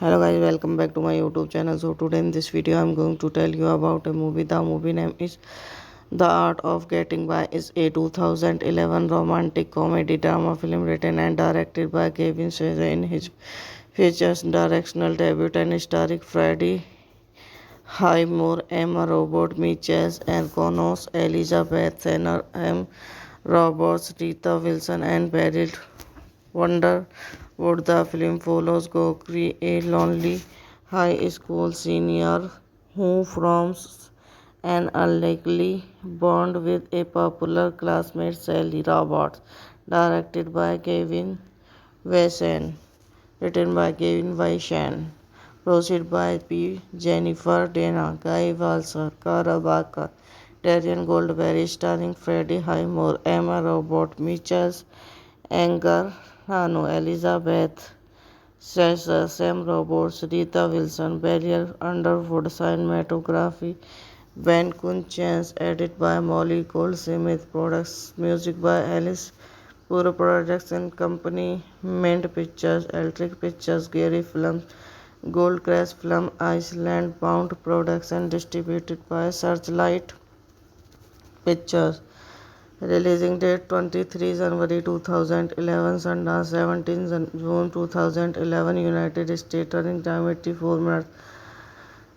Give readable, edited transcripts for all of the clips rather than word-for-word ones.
Hello guys, welcome back to my YouTube channel. So today in this video I'm going to tell you about a movie. The movie name is The Art of Getting By. Is a 2011 romantic comedy drama film written and directed by Kevin Spacey in his features directional debut and starring Freddie Highmore, Emma Robert, Mitchell and Connors, Elizabeth Tanner, M. Roberts, Rita Wilson and Beryl Wonderwood. The film follows Gokri, a lonely high school senior who forms an unlikely bond with a popular classmate Sally Roberts. Directed by Kevin Wesson. Written by Kevin Wyshan. Produced by P. Jennifer Dana, Guy Walser, Cara Baker, Darian Goldberry, starring Freddie Highmore, Emma Robert, Mitchell Anger, Rano, Elizabeth Sasser, Sam Roberts, Rita Wilson, Beryl Underwood, cinematography, Ben Kun Chance, edit by Molly Goldsmith, products, music by Alice Pure Production Company, Mint Pictures, Electric Pictures, Gary Films, Goldcrest Film, Iceland Bound Production, distributed by Searchlight Pictures. Releasing date 23 January 2011, Sundance 17 June 2011, United States, running time 84 minutes.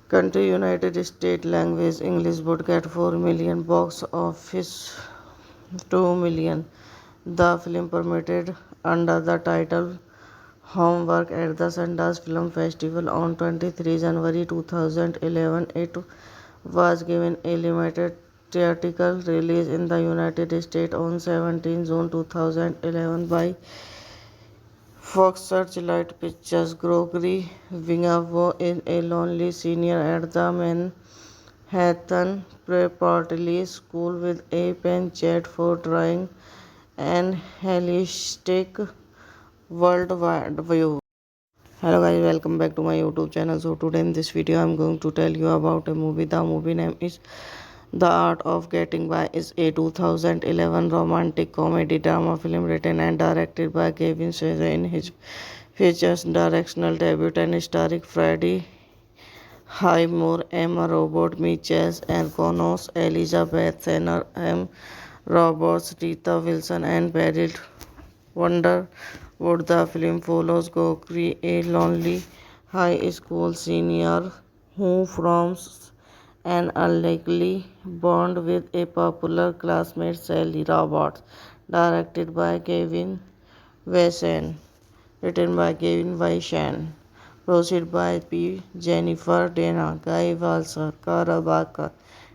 Country United States, language English, budget 4 million, box office 2 million. The film premiered under the title Homework at the Sundance Film Festival on 23 January 2011. It was given a limited theatrical release in the United States on 17 June 2011 by Fox Searchlight Pictures. Gregory Wingavo is a lonely senior at the Manhattan Preparatory School with a penchant for drawing and holistic worldwide view. Hello guys, welcome back to my YouTube channel. So today in this video I'm going to tell you about a movie. The movie name is The Art of Getting By. Is a 2011 romantic comedy drama film written and directed by Kevin Spacey in his features directional debut and starring Freddie Highmore, Emma Robert, Mitchell and Connors, Elizabeth Tanner, M. Roberts, Rita Wilson and Beryl Wonderwood. The film follows Gokri, a lonely high school senior who forms an unlikely bond with a popular classmate Sally Roberts. Directed by Kevin Wesson. Written by Kevin Wyshan. Produced by P. Jennifer Dana, Guy Walser, Cara Baker,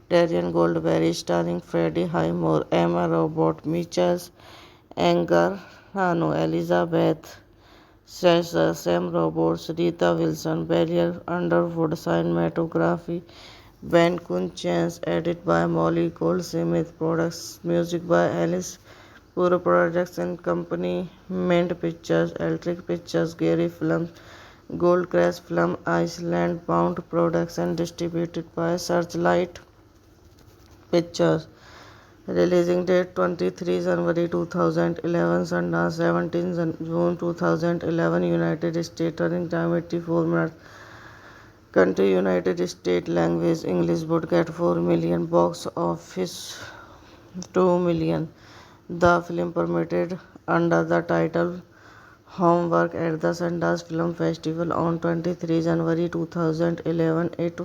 Darian Goldberry, starring Freddie Highmore, Emma Robert, Mitchell Anger, Rano, Elizabeth Sasser, Sam Roberts, Rita Wilson, Beryl Underwood, cinematography, Ben Kun Chance, edit by Molly Goldsmith, products music by Alice Puro Projects and Company, Mint Pictures, Electric Pictures, Gary Films, Goldcrest Film, Iceland Bound Products and distributed by Searchlight Pictures. Releasing date 23 January 2011, Sundance 17 June 2011, United States, running time 84 minutes. Country United States, language English, budget 4 million, box office 2 million. The film premiered under the title Homework at the Sundance Film Festival on 23 January 2011. It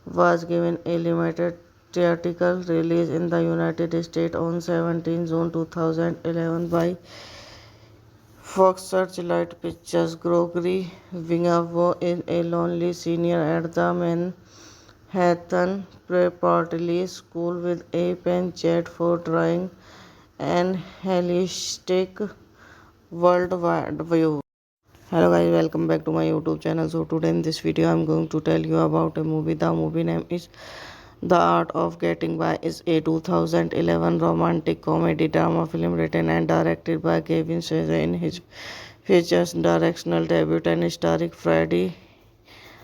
was given a limited theatrical release in the United States on 17 June 2011 by Fox Searchlight Pictures. Gregory Wingavo is a lonely senior at the Manhattan Preparatory School with a penchant for drawing and holistic worldwide view. Hello guys, welcome back to my YouTube channel. So today in this video I'm going to tell you about a movie. The movie name is The Art of Getting By. Is a 2011 romantic comedy drama film written and directed by Kevin Spacey. In his features directional debut and starring Freddie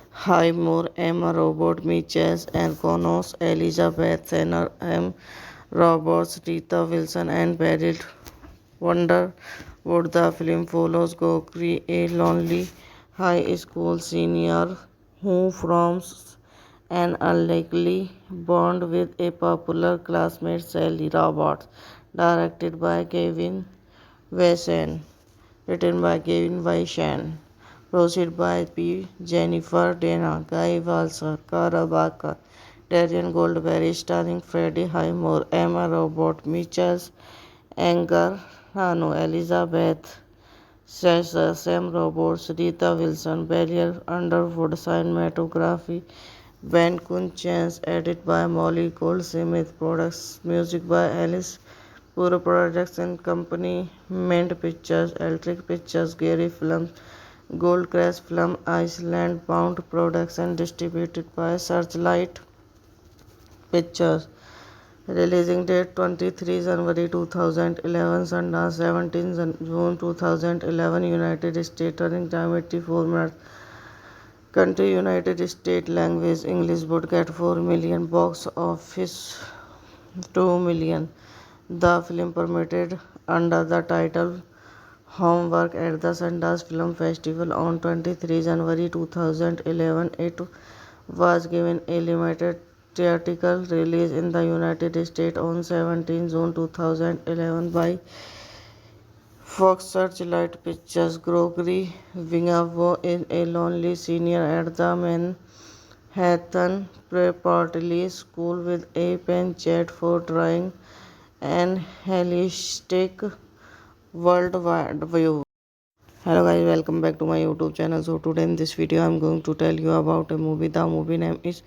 Highmore, Emma Robert, Mitchell and Connors, Elizabeth Tanner, M. Roberts, Rita Wilson and Beryl Wonderwood. The film follows Gregory, a lonely high school senior who forms an unlikely bond with a popular classmate, Sally Roberts. Directed by Kevin Wesson. Written by Kevin Wesson. Produced by P. Jennifer Dana, Guy Walser, Cara Baker, Darian Goldberry, starring Freddie Highmore, Emma Robert, Mitchell Anger, Hanu, Elizabeth Sasser, Sam Roberts, Rita Wilson, Beryl Underwood. Cinematography Ben Kun Chance, edit by Molly Goldsmith, products music by Alice Puro Projects and Company, Mint Pictures, Electric Pictures, Gary Films, Goldcrest Film, Iceland Bound Products and distributed by Searchlight Pictures. Releasing date 23 January 2011, Sundance 17 June 2011, United States, running time 84 minutes. Country United States, language English, budget 4 million, box office 2 million. The film premiered under the title Homework at the Sundance Film Festival on 23 January 2011. It was given a limited theatrical release in the United States on 17 June 2011 by Fox Searchlight Pictures. Gregory Wingavo is a lonely senior at the Manhattan Preparatory School with a penchant for drawing and holistic worldwide view. Hello guys, welcome back to my YouTube channel. So today in this video I'm going to tell you about a movie. The movie name is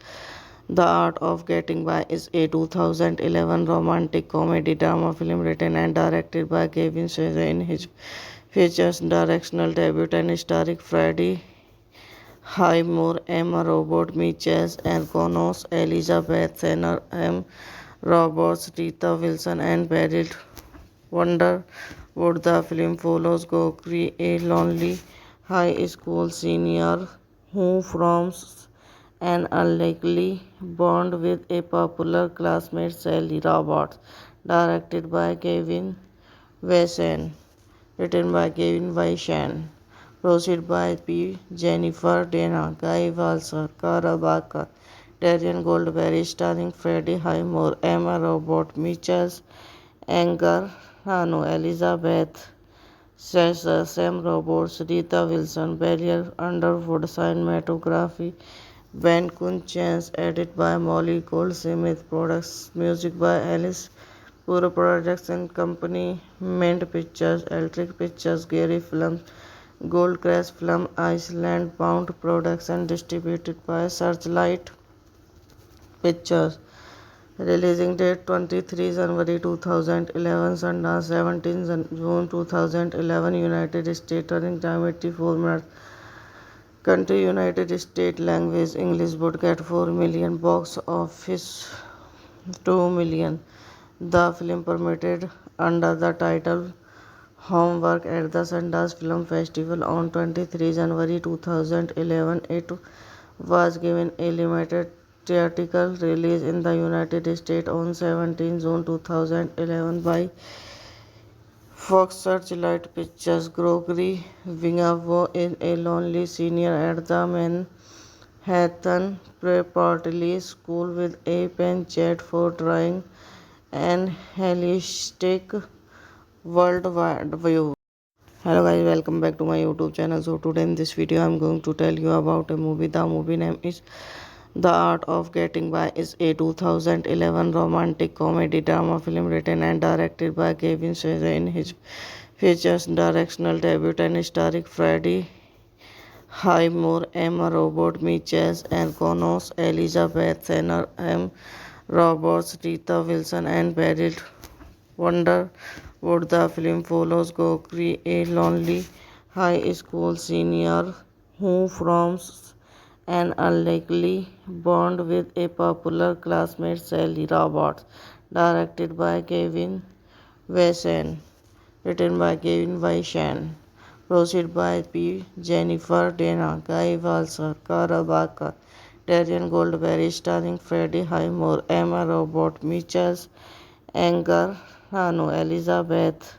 The Art of Getting By. Is a 2011 romantic comedy drama film written and directed by Kevin Spacey. In his features directional debut and starring Freddie Highmore, Emma Robert, Mitchell and Connors, Elizabeth Tanner, M. Roberts, Rita Wilson and Beryl Wonderwood. The film follows Gregory, a lonely high school senior who forms an unlikely bond with a popular classmate, Sally Roberts. Directed by Kevin Wesson. Written by Kevin Wesson. Produced by P. Jennifer Dana, Guy Walser, Cara Baker, Darian Goldberry, starring Freddie Highmore, Emma Robert, Mitchell Anger, Hanu, Elizabeth Sasser, Sam Roberts, Rita Wilson, Beryl Underwood. Cinematography Ben Kun Chance, edit by Molly Goldsmith, products music by Alice Puro Projects and Company, Mint Pictures, Electric Pictures, Gary Films, Goldcrest Film, Iceland Bound Products and distributed by Searchlight Pictures. Releasing date 23 January 2011, Sundance 17 June 2011, United States, running time 84 minutes. Country United States language English would get 4 million, box office 2 million. The film premiered under the title Homework at the Sundance Film Festival on 23 January 2011. It was given a limited theatrical release in the United States on 17 June 2011 by Fox Searchlight Pictures. Gregory Wingavo is a lonely senior at the Manhattan Preparatory School with a penchant for drawing and holistic worldwide view. Hello guys, welcome back to my YouTube channel. So today in this video I'm going to tell you about a movie. The movie name is The Art of Getting By. Is a 2011 romantic comedy drama film written and directed by Kevin Spacey. In his features directional debut and starring Freddie Highmore, Emma Robert, Mitchell and Connors, Elizabeth Tanner, M. Roberts, Rita Wilson and Beryl Wonderwood. The film follows Gregory, a lonely high school senior who forms an unlikely bond with a popular classmate Sally Roberts. Directed by Kevin Wesson. Written by Kevin Wesson. Produced by P. Jennifer Dana, Guy Walser, Cara Baker, Darren Goldberry, starring Freddie Highmore, Emma Robert, Mitchell Anger, Rano, Elizabeth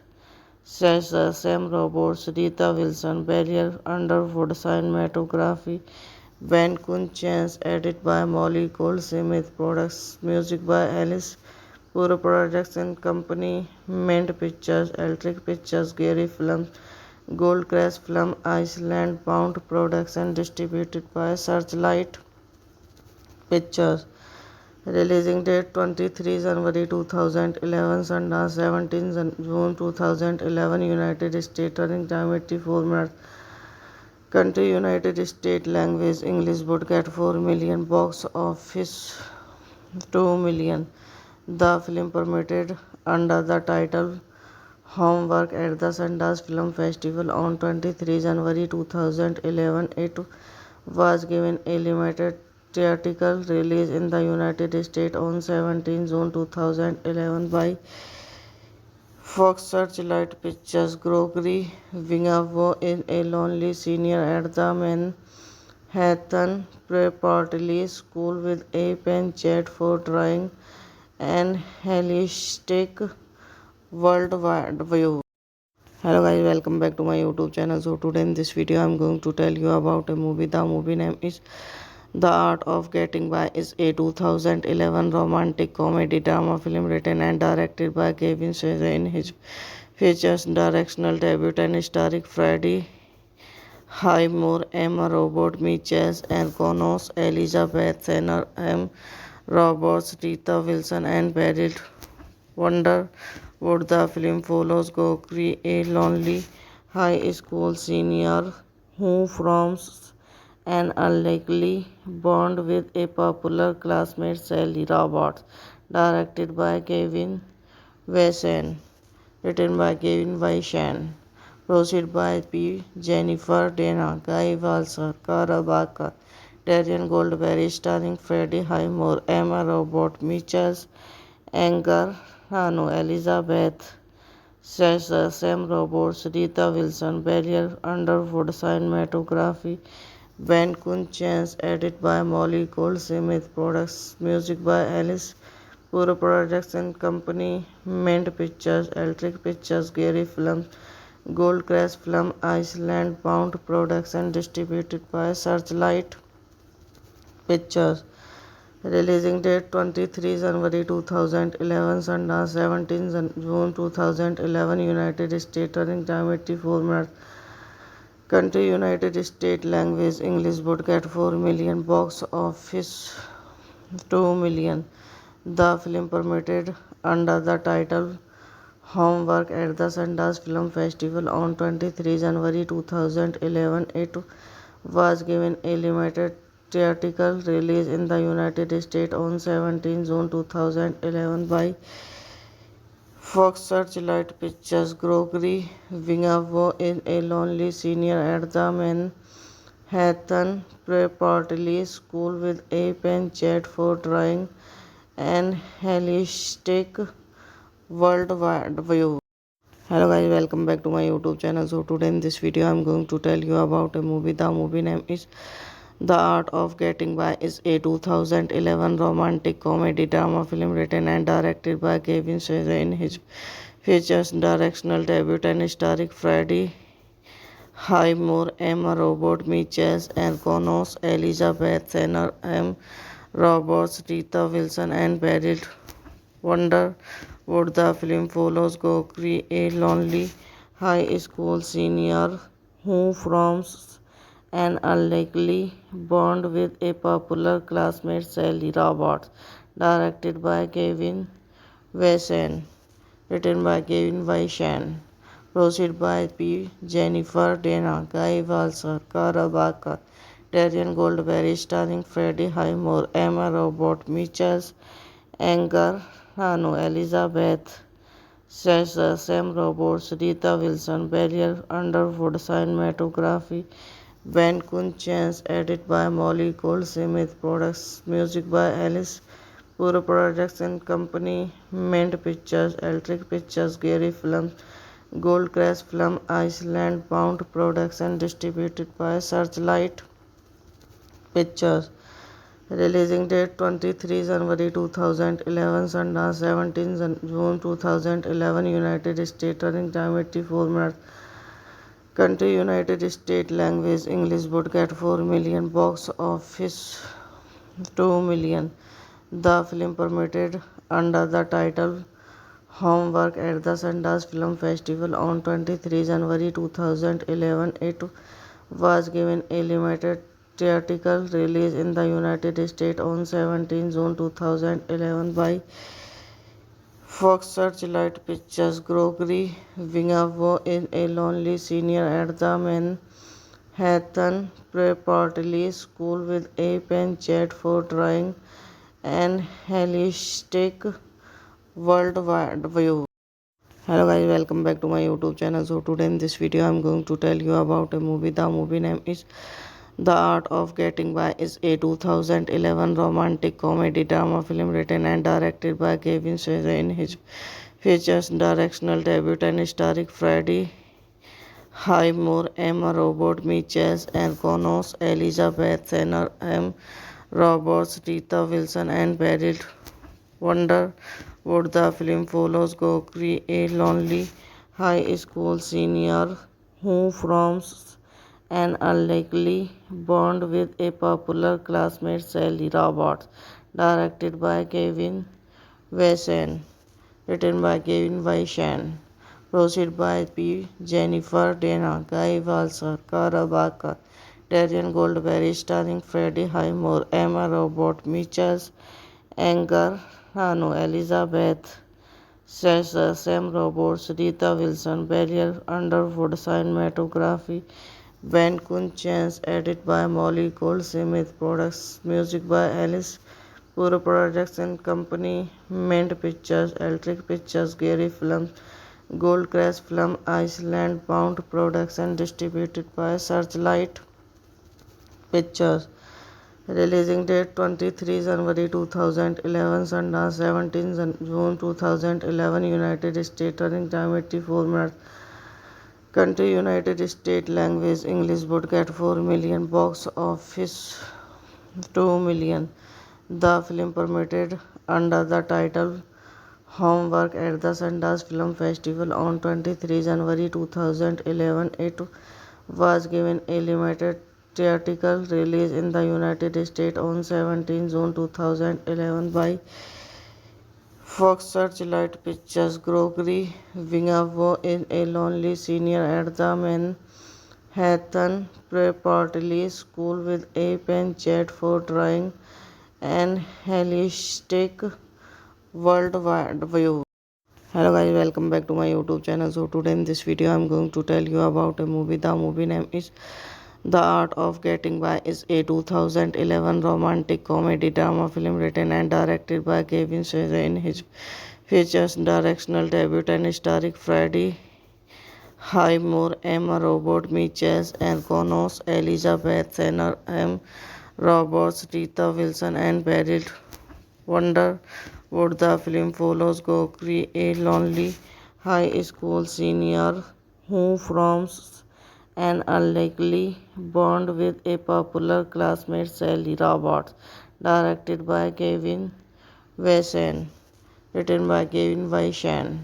Sasser, Sam Roberts, Rita Wilson, Beryl Underwood. Cinematography Ben Kun Chance. Edit by Molly Goldsmith. Products music by Alice Puro. Production company Mint Pictures, Electric Pictures, Gary Films, Goldcrest Film, Iceland Bound. Production distributed by Searchlight Pictures. Releasing date 23 January 2011. Sundance 17 June 2011. United States. Running time 84 minutes. Country United States language English would get 4 million, box office 2 million. The film premiered under the title Homework at the Sundance Film Festival on 23 January 2011. It was given a limited theatrical release in the United States on 17 June 2011 by Fox Searchlight Pictures. Gregory Wingavo is a lonely senior at the Manhattan Preparatory School with a penchant for drawing and holistic worldwide view. Hello guys, welcome back to my YouTube channel. So today in this video I'm going to tell you about a movie. The movie name is The Art of Getting By. Is a 2011 romantic comedy drama film written and directed by Kevin Spacey. In his features directional debut and starring Freddie Highmore, Emma Robert, Mitchell and Connors, Elizabeth Tanner, M. Roberts, Rita Wilson and Beryl Wonderwood. The film follows Gregory, a lonely high school senior who forms an unlikely bond with a popular classmate Sally Roberts. Directed by Kevin Wesson. Written by Kevin Wesson. Produced by P. Jennifer Dana, Guy Walser, Cara Baker, Darren Goldberry, starring Freddie Highmore, Emma Robert, Mitchell Anger, Rano, Elizabeth Sasser, Sam Roberts, Rita Wilson, Beryl Underwood. Cinematography Ben Kun Chance. Edit by Molly Goldsmith. Products music by Alice Puro. Production company Mint Pictures, Electric Pictures, Gary Films, Goldcrest Film, Iceland Bound. Production distributed by Searchlight Pictures. Releasing date 23 January 2011. Sundance 17 June 2011. United States. Running time 84 minutes. Country United States language English would get 4 million, box office 2 million. The film premiered under the title Homework at the Sundance Film Festival on 23 January 2011. It was given a limited theatrical release in the United States on 17 June 2011 by Fox Searchlight Pictures. Gregory Wingavo is a lonely senior at the Hatton Preparatory School with a pen chat for drawing and holistic worldwide view. Hello guys, welcome back to my YouTube channel. So today in this video I'm going to tell you about a movie. The movie name is The Art of Getting By. Is a 2011 romantic comedy drama film written and directed by Kevin Spacey in his features directional debut and starring Freddie Highmore, Emma Robert, Mitchell and Connors, Elizabeth Tanner, M. Roberts, Rita Wilson, and Beryl Wonderwood. The film follows Gokri, a lonely high school senior who forms an unlikely bond with a popular classmate, Sally Roberts. Directed by Kevin Wesson. Written by Kevin Weishan. Proceed by P. Jennifer Dana, Guy Walser, Cara Baker, Darian Goldberry, starring Freddie Highmore, Emma Robert, Mitchell Anger, Rano, Elizabeth Sasser, Sam Roberts, Rita Wilson, Barrier Underwood, cinematography, Ben Kun Chance, edit by Molly Goldsmith, products, music by Alice Puro Production Company, Mint Pictures, Electric Pictures, Gary Films, Goldcrest Film, Iceland Bound Production, distributed by Searchlight Pictures. Releasing date 23 January 2011, Sundance 17 June 2011, United States. Running time 84 minutes. Country United States. Language English. Budget 4 million. Box office 2 million. The film premiered under the title Homework at the Sundance Film Festival on 23 January 2011. It was given a limited theatrical release in the United States on 17 June 2011 by Fox Searchlight Pictures. Gregory Vingavo is a lonely senior at the Manhattan Preparatory School with a pen chat for drawing and holistic worldwide view. Hello guys, welcome back to my YouTube channel. So today in this video I'm going to tell you about a movie. The movie name is The Art of Getting By. Is a 2011 romantic comedy drama film written and directed by Kevin Spacey. In his features directional debut and starring Freddie Highmore, Emma Robert, Mitchell Anger, Rano, Elizabeth Sasser, Sam Roberts, Rita Wilson, Barry Wonderwood. The film follows Gokri, a lonely high school senior who forms an unlikely bond with a popular classmate, Sally Roberts. Directed by Kevin Wesson. Written by Kevin Weishan. Proceed by P. Jennifer Dana, Guy Walser, Cara Baker, Darian Goldberry, starring Freddie Highmore, Emma Robert, Mitchell and Connors, Elizabeth Tanner, M. Roberts, Rita Wilson, and Beryl Wonderwood. The film follows Gokri, a lonely high school senior who forms an unlikely bond with a popular classmate, Sally Roberts. Directed by Kevin Wesson. Written by Kevin Weishan. Proceed by P. Jennifer Dana, Guy Walser, Cara Baker, Darian Goldberry, starring Freddie Highmore, Emma Robert, Mitchell Anger, Rano, Elizabeth Sasser, Sam Roberts, Rita Wilson, Barrier Underwood, cinematography, Ben Kun Chance, edit by Molly Goldsmith, products, music by Alice Puro Production Company, Mint Pictures, Electric Pictures, Gary Films, Goldcrest Film, Iceland Bound Production, distributed by Searchlight Pictures. Releasing date 23 January 2011, Sundance 17 June 2011, United States. Running time 84 minutes. Country United States. Language English. Budget 4 million. Box office 2 million. The film premiered under the title Homework at the Sundance Film Festival on 23 January 2011. It was given a limited theatrical release in the United States on 17 June 2011 by Fox Searchlight Pictures. Gregory Vingavo is a lonely senior at the Manhattan Preparatory School with a pen chat for drawing and holistic worldwide view. Hello guys, welcome back to my YouTube channel. So today in this video I'm going to tell you about a movie. The movie name is The Art of Getting By. Is a 2011 romantic comedy drama film written and directed by Kevin Spacey. In his features directional debut and starring Freddie Hi Moore, Emma Robert, Mitchell, and Connors, Elizabeth Senner, M. Roberts, Rita Wilson, and Beryl Wonder. Would the film follows Gokri, a lonely high school senior who forms an unlikely bond with a popular classmate Sally Roberts, directed by Kevin Wesson, written by Kevin Weishan,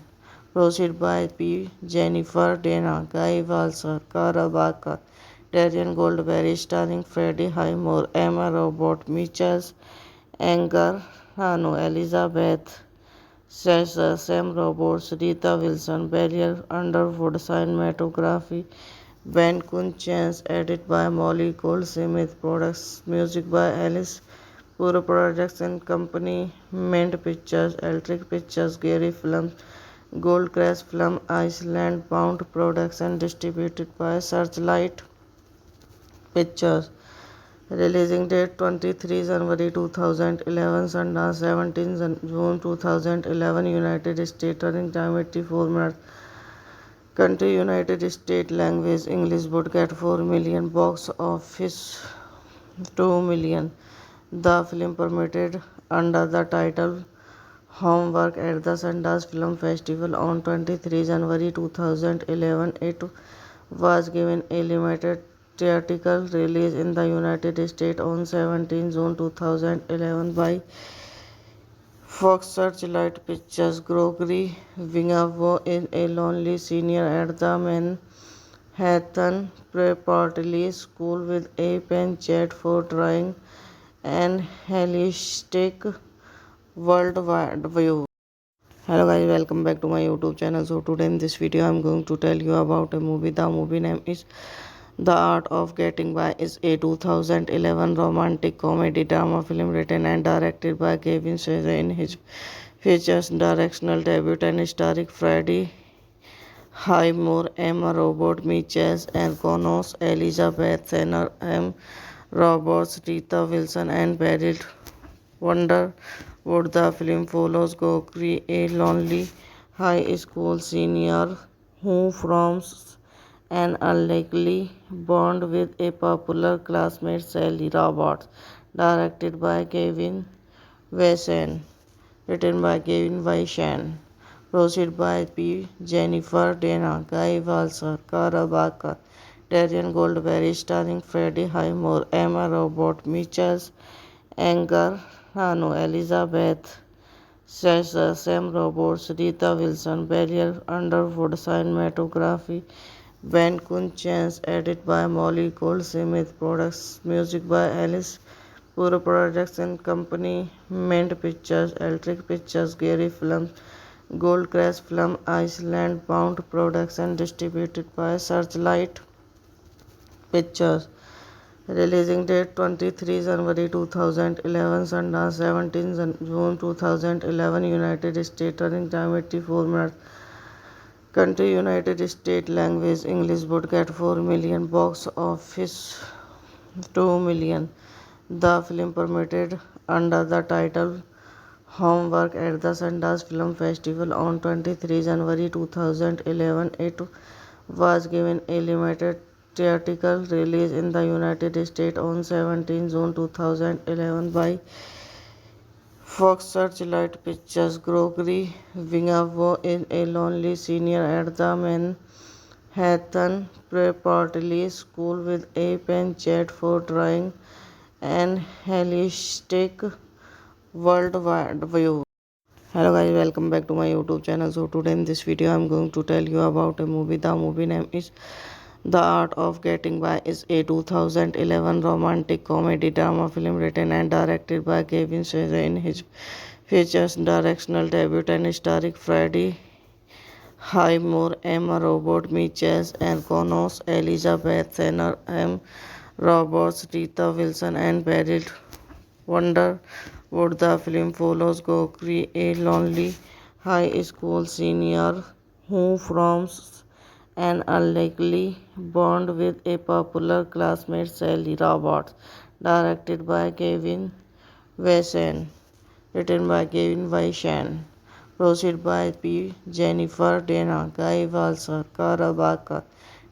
produced by P. Jennifer Dana, Guy Walser, Cara Barker, Darian Goldberry, starring Freddie Highmore, Emma Robert, Mitchell Anger, Hano, Elizabeth Sasser, Sam Roberts, Rita Wilson, Beryl Underwood, cinematography, Ben Kunchance, edit by Molly Goldsmith, products, music by Alice Puro Production Company, Mint Pictures, Electric Pictures, Gary Films, Goldcrest Film, Iceland Bound Production, distributed by Searchlight Pictures. Releasing date 23 January 2011, Sundance 17 June 2011, United States. Running time 84 minutes. Country United States. Language English. Budget 4 million. Box office 2 million. The film premiered under the title Homework at the Sundance Film Festival on 23 January 2011. It was given a limited theatrical release in the United States on 17 June 2011 by Fox Searchlight Pictures. Gregory Wingavo is a lonely senior at the Manhattan Preparatory School with a penchant for drawing and holistic worldwide view. Hello guys, welcome back to my YouTube channel. So today in this video I'm going to tell you about a movie. The movie name is The Art of Getting By. Is a 2011 romantic comedy drama film written and directed by Kevin Spacey in his features directional debut and starring Freddie Highmore, Emma Robert, Mitchell, and Connors, Elizabeth Senner, M. Roberts, Rita Wilson, and Beryl Wonder. Would the film follows Gokri, a lonely high school senior who forms an unlikely bond with a popular classmate Sally Roberts, directed by Kevin Wesson, written by Kevin Weishan, produced by P. Jennifer Dana, Guy Walser, Cara Barker, Darian Goldberry, starring Freddie Highmore, Emma Robert, Mitchell Anger, Hano, Elizabeth Sasser, Sam Roberts, Rita Wilson, Beryl Underwood, cinematography, Ben Kunchance, edit by Molly Goldsmith, products, music by Alice Puro Production Company, Mint Pictures, Electric Pictures, Gary Films, Goldcrest Film, Iceland Bound Production, distributed by Searchlight Pictures. Releasing date 23 January 2011, Sundance 17 June 2011, United States. Running time 84 minutes. Country United States. Language English. Budget 4 million. Box office 2 million. The film premiered under the title Homework at the Sundance Film Festival on 23 January 2011. It was given a limited theatrical release in the United States on 17 June 2011 by Fox Searchlight Pictures. Gregory Wingavo is a lonely senior at the Manhattan Preparatory School with a penchant for drawing and holistic worldwide view. Hello guys, welcome back to my YouTube channel. So today in this video I'm going to tell you about a movie. The movie name is The Art of Getting By. Is a 2011 romantic comedy drama film written and directed by Kevin Spacey in his features directional debut and starring Freddie Highmore, Emma Robert, Mitchell, and Connors, Elizabeth Senner, M. Roberts, Rita Wilson, and Beryl Wonder. Would the film follows Gokri, a lonely high school senior who forms an unlikely bond with a popular classmate Sally Roberts, directed by Kevin Wesson, written by Kevin Weishan, Proceed by P. Jennifer Dana, Guy Walser, Cara Baker,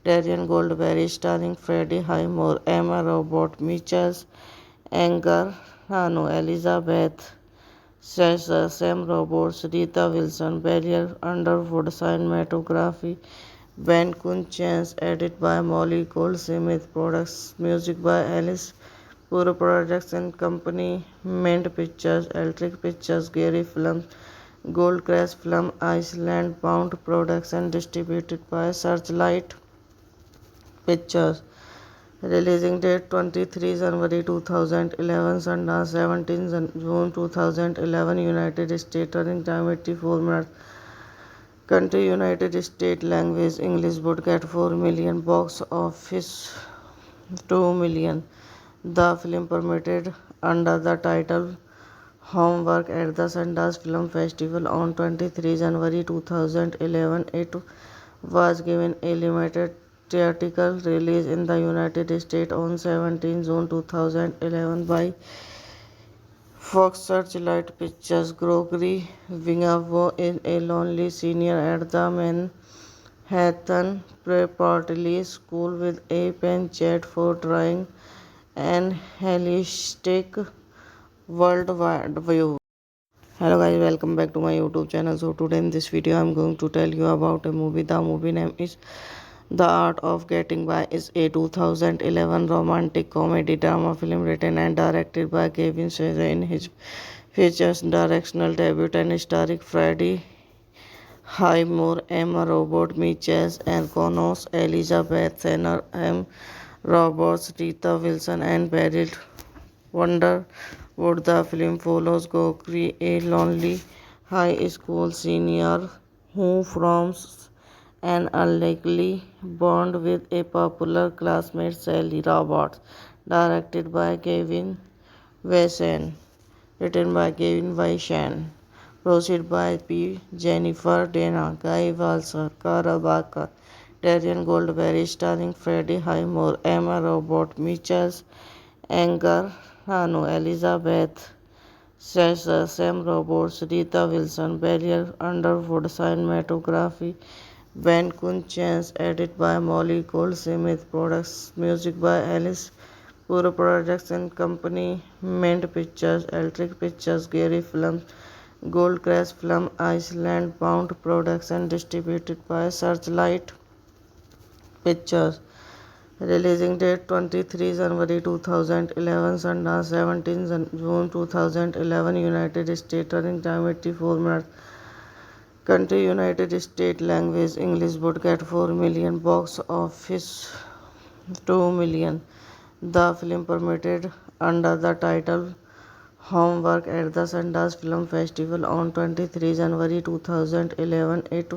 Darian Goldberry, starring Freddie Highmore, Emma Robert, Michels, Anger, Hano, Elizabeth Sasser, Sam Roberts, Rita Wilson, Barrier Underwood, cinematography, Ben Kun Chance, edit by Molly Goldsmith, products, music by Alice Puro Projects and Company, Mint Pictures, Electric Pictures, Gary Films, Goldcrest Film, Iceland Bound Products and distributed by Searchlight Pictures. Releasing date 23 January 2011, Sundance 17 June 2011, United States, running time 84 minutes. Country United States, language English, budget 4 million, box office 2 million. The film premiered under the title Homework at the Sundance Film Festival on 23 January 2011. It was given a limited theatrical release in the United States on 17 June 2011 by Fox Searchlight Pictures. Gregory Vingavo is a lonely senior at the Manhattan Preparatory School with a penchant for drawing an holistic worldwide view. Hello guys, welcome back to my YouTube channel. So today in this video I'm going to tell you about a movie. The movie name is The Art of Getting By. Is a 2011 romantic comedy drama film written and directed by Kevin Spacey. In his features directional debut and starring Freddie Highmore, Emma Robert, Michels, and Connors, Elizabeth Tanner, M. Roberts, Rita Wilson, and Beryl Wonderwood. The film follows Gregory, a lonely high school senior who forms an unlikely bond with a popular classmate, Sally Roberts. Directed by Kevin Wesson. Written by Kevin Wesson. Proceed by P. Jennifer Dana, Guy Walser, Cara Baker, Darian Goldberry, starring Freddie Highmore, Emma Robert, Michels, Anger, Hano, Elizabeth Sasser, Sam Roberts, Rita Wilson, Barrier Underwood, cinematography, Ben Kun Chance, edit by Molly Goldsmith, products, music by Alice Puro Projects and Company, Mint Pictures, Electric Pictures, Gary Films, Goldcrest Film, Iceland Bound Products and distributed by Searchlight Pictures. Releasing date 23 January 2011, Sundance 17 June 2011, United States, running time 84 minutes. Country United States, language English, budget 4 million, box office 2 million. The film premiered under the title Homework at the Sundance Film Festival on 23 January 2011. It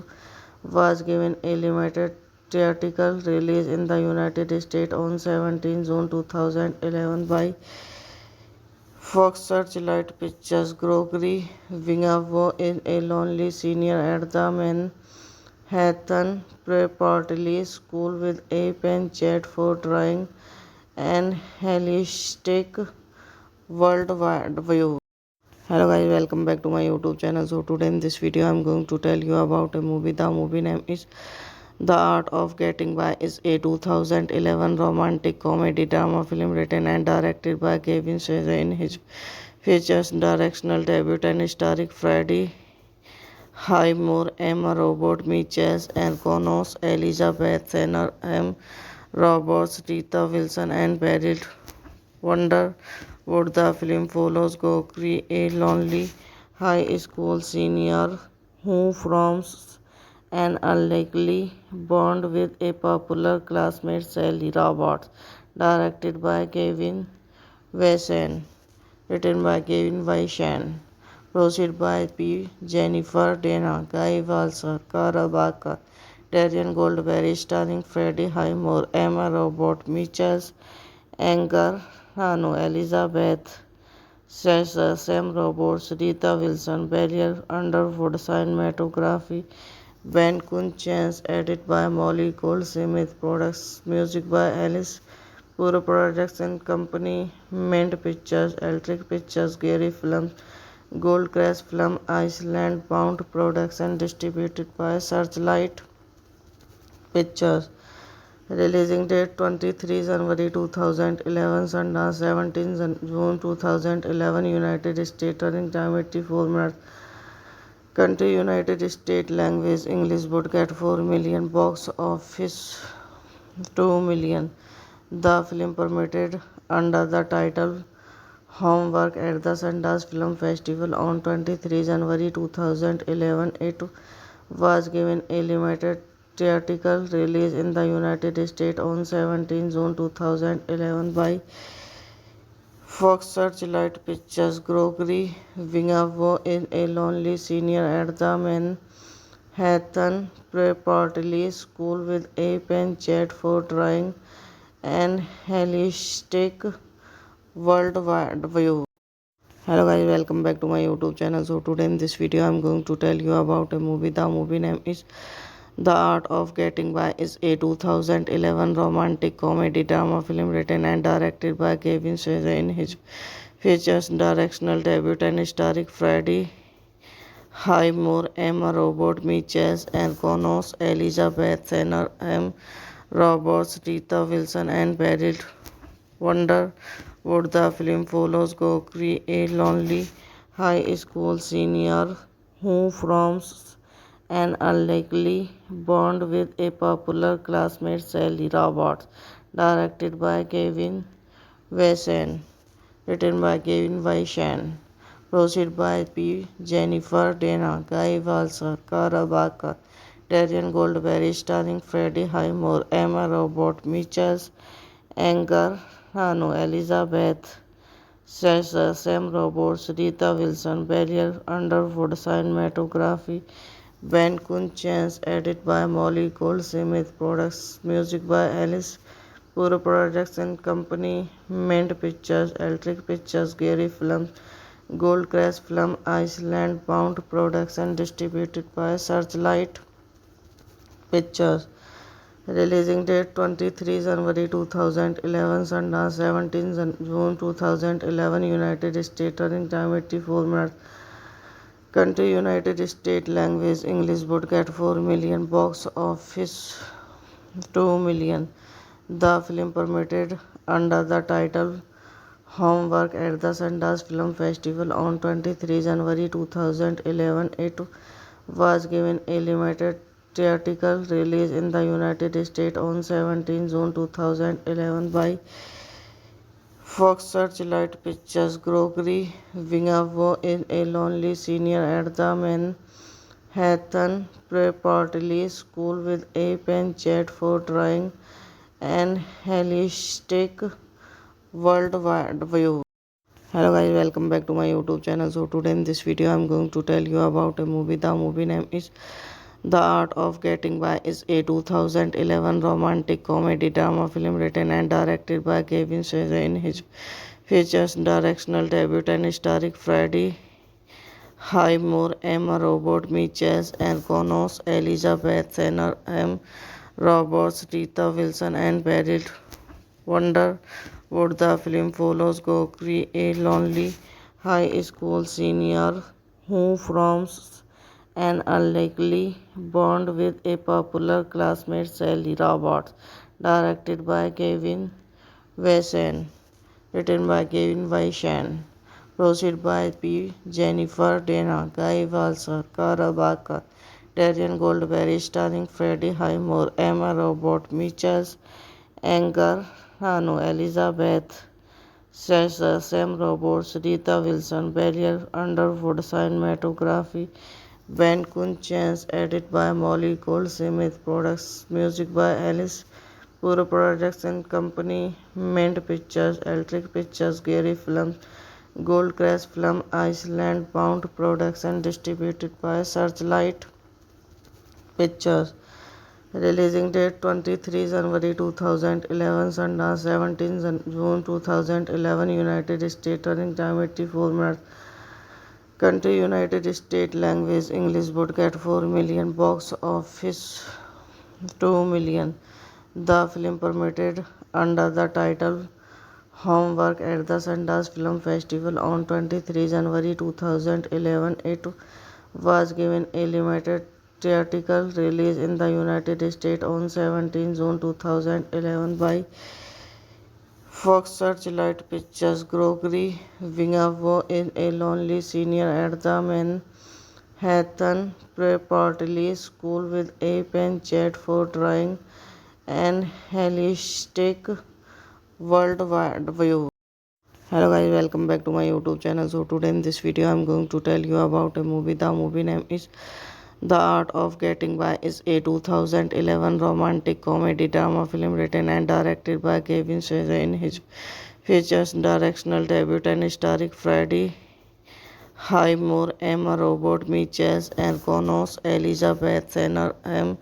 was given a limited theatrical release in the United States on 17 June 2011 by Fox Searchlight Pictures. Gregory Vingavo is a lonely senior at the Manhattan Preparatory School with a penchant for drawing an holistic worldwide view. Hello guys, welcome back to my YouTube channel. So today in this video I'm going to tell you about a movie. The movie name is The Art of Getting By. Is a 2011 romantic comedy drama film written and directed by Kevin Spacey. In his features directional debut and starring Freddie Highmore, Emma Robert, Michels, and Connors, Elizabeth Tanner, M. Roberts, Rita Wilson, and Beryl Wonderwood. The film follows Gregory, a lonely high school senior who forms an unlikely bond with a popular classmate, Sally Roberts. Directed by Kevin Wesson. Written by Kevin Wesson. Proceed by P. Jennifer Dana, Guy Walser, Cara Baker, Darian Goldberry, starring Freddie Highmore, Emma Robert, Michels, Anger, Hano, Elizabeth Sasser, Sam Roberts, Rita Wilson, Barrier Underwood, cinematography, Ben Kun Chance, edit by Molly Goldsmith, products, music by Alice Puro Projects and Company, Mint Pictures, Electric Pictures, Gary Films, Goldcrest Film, Iceland Bound Products and distributed by Searchlight Pictures. Releasing date 23 January 2011, Sundance 17 June 2011, United States. Running time 84 minutes. Country United States. Language English. Budget 4 million. Box office 2 million. The film premiered under the title Homework at the Sundance Film Festival on 23 January 2011. It was given a limited theatrical release in the United States on 17 June 2011 by Fox Searchlight Pictures. Gregory Vingavo is a lonely senior at the Manhattan Preparatory School with a penchant for drawing and holistic worldwide view. Hello guys, welcome back to my YouTube channel. So today in this video I'm going to tell you about a movie. The movie name is The Art of Getting By. Is a 2011 romantic comedy drama film written and directed by Kevin Spacey. In his features directional debut and starring Freddie Highmore, Emma Robert, Mitchell and Connors, Elizabeth Tanner, M. Roberts, Rita Wilson and Beryl Wonderwood. The film follows Gregory, a lonely high school senior who forms an unlikely bond with a popular classmate Sally Roberts. Directed by Kevin Wesson. Written by Kevin Wesson. Produced by P. Jennifer Dana, Guy Walser, Cara Baker, Darren Goldberry, starring Freddie Highmore, Emma Robert, Mitchell Anger, Hano, Elizabeth Sasser, Sam Roberts, Rita Wilson, Barrier Underwood. Cinematography Ben Kunchance. Edit by Molly Goldsmith. Products music by Alice Puro Production Company, Mint Pictures, Electric Pictures, Gary Films, Goldcrest Film, Iceland Bound Products and distributed by Searchlight Pictures. Releasing date 23 January 2011, Sundance 17 June 2011, United States. Running time 84 minutes. Country United States. Language English. Budget 4 million. Box office 2 million. The film premiered under the title Homework at the Sundance Film Festival on 23 January 2011. It was given a limited theatrical release in the United States on 17 June 2011 by Fox Searchlight Pictures. Gregory Vingavo is a lonely senior at the Manhattan Preparatory School with a penchant for drawing and holistic worldwide view. Hello guys, welcome back to my YouTube channel. So today in this video I'm going to tell you about a movie. The movie name is The Art of Getting By. Is a 2011 romantic comedy drama film written and directed by Kevin Spacey. In his features directional debut and starring Freddie Highmore, Emma Robert, Mitchell and Connors, Elizabeth Tanner, M. Roberts, Rita Wilson and Beryl Wonderwood. The film follows Gregory, a lonely high school senior who forms an unlikely bond with a popular classmate Sally Roberts. Directed by Kevin Wesson. Written by Kevin Wesson. Produced by P. Jennifer Dana, Guy Walser, Cara Baker, Darren Goldberry, starring Freddie Highmore, Emma Robert, Mitchell Anger, Hano, Elizabeth Sasser, Sam Roberts, Rita Wilson, Barrier Underwood. Cinematography Ben Kunchance. Edit by Molly Goldsmith. Products music by Alice Puro Production Company, Mint Pictures, Electric Pictures, Gary Films, Goldcrest Film, Iceland Bound Products and distributed by Searchlight Pictures. Releasing date 23 January 2011, Sundance 17 June 2011, United States. Running time 84 minutes. Country United States. Language English. Budget 4 million. Box office 2 million. The film premiered under the title Homework at the Sundance Film Festival on 23 January 2011. It was given a limited theatrical release in the United States on 17 June 2011 by Fox Searchlight Pictures. Gregory Wingavo is a lonely senior at the Manhattan Preparatory School with a penchant for drawing and holistic worldwide view. Hello guys, welcome back to my YouTube channel. So today in this video I'm going to tell you about a movie. The movie name is The Art of Getting By. Is a 2011 romantic comedy drama film written and directed by Kevin Spacey. In his features directional debut and starring Freddie Highmore, Emma Robert, Mitchell and Connors, Elizabeth Tanner, M.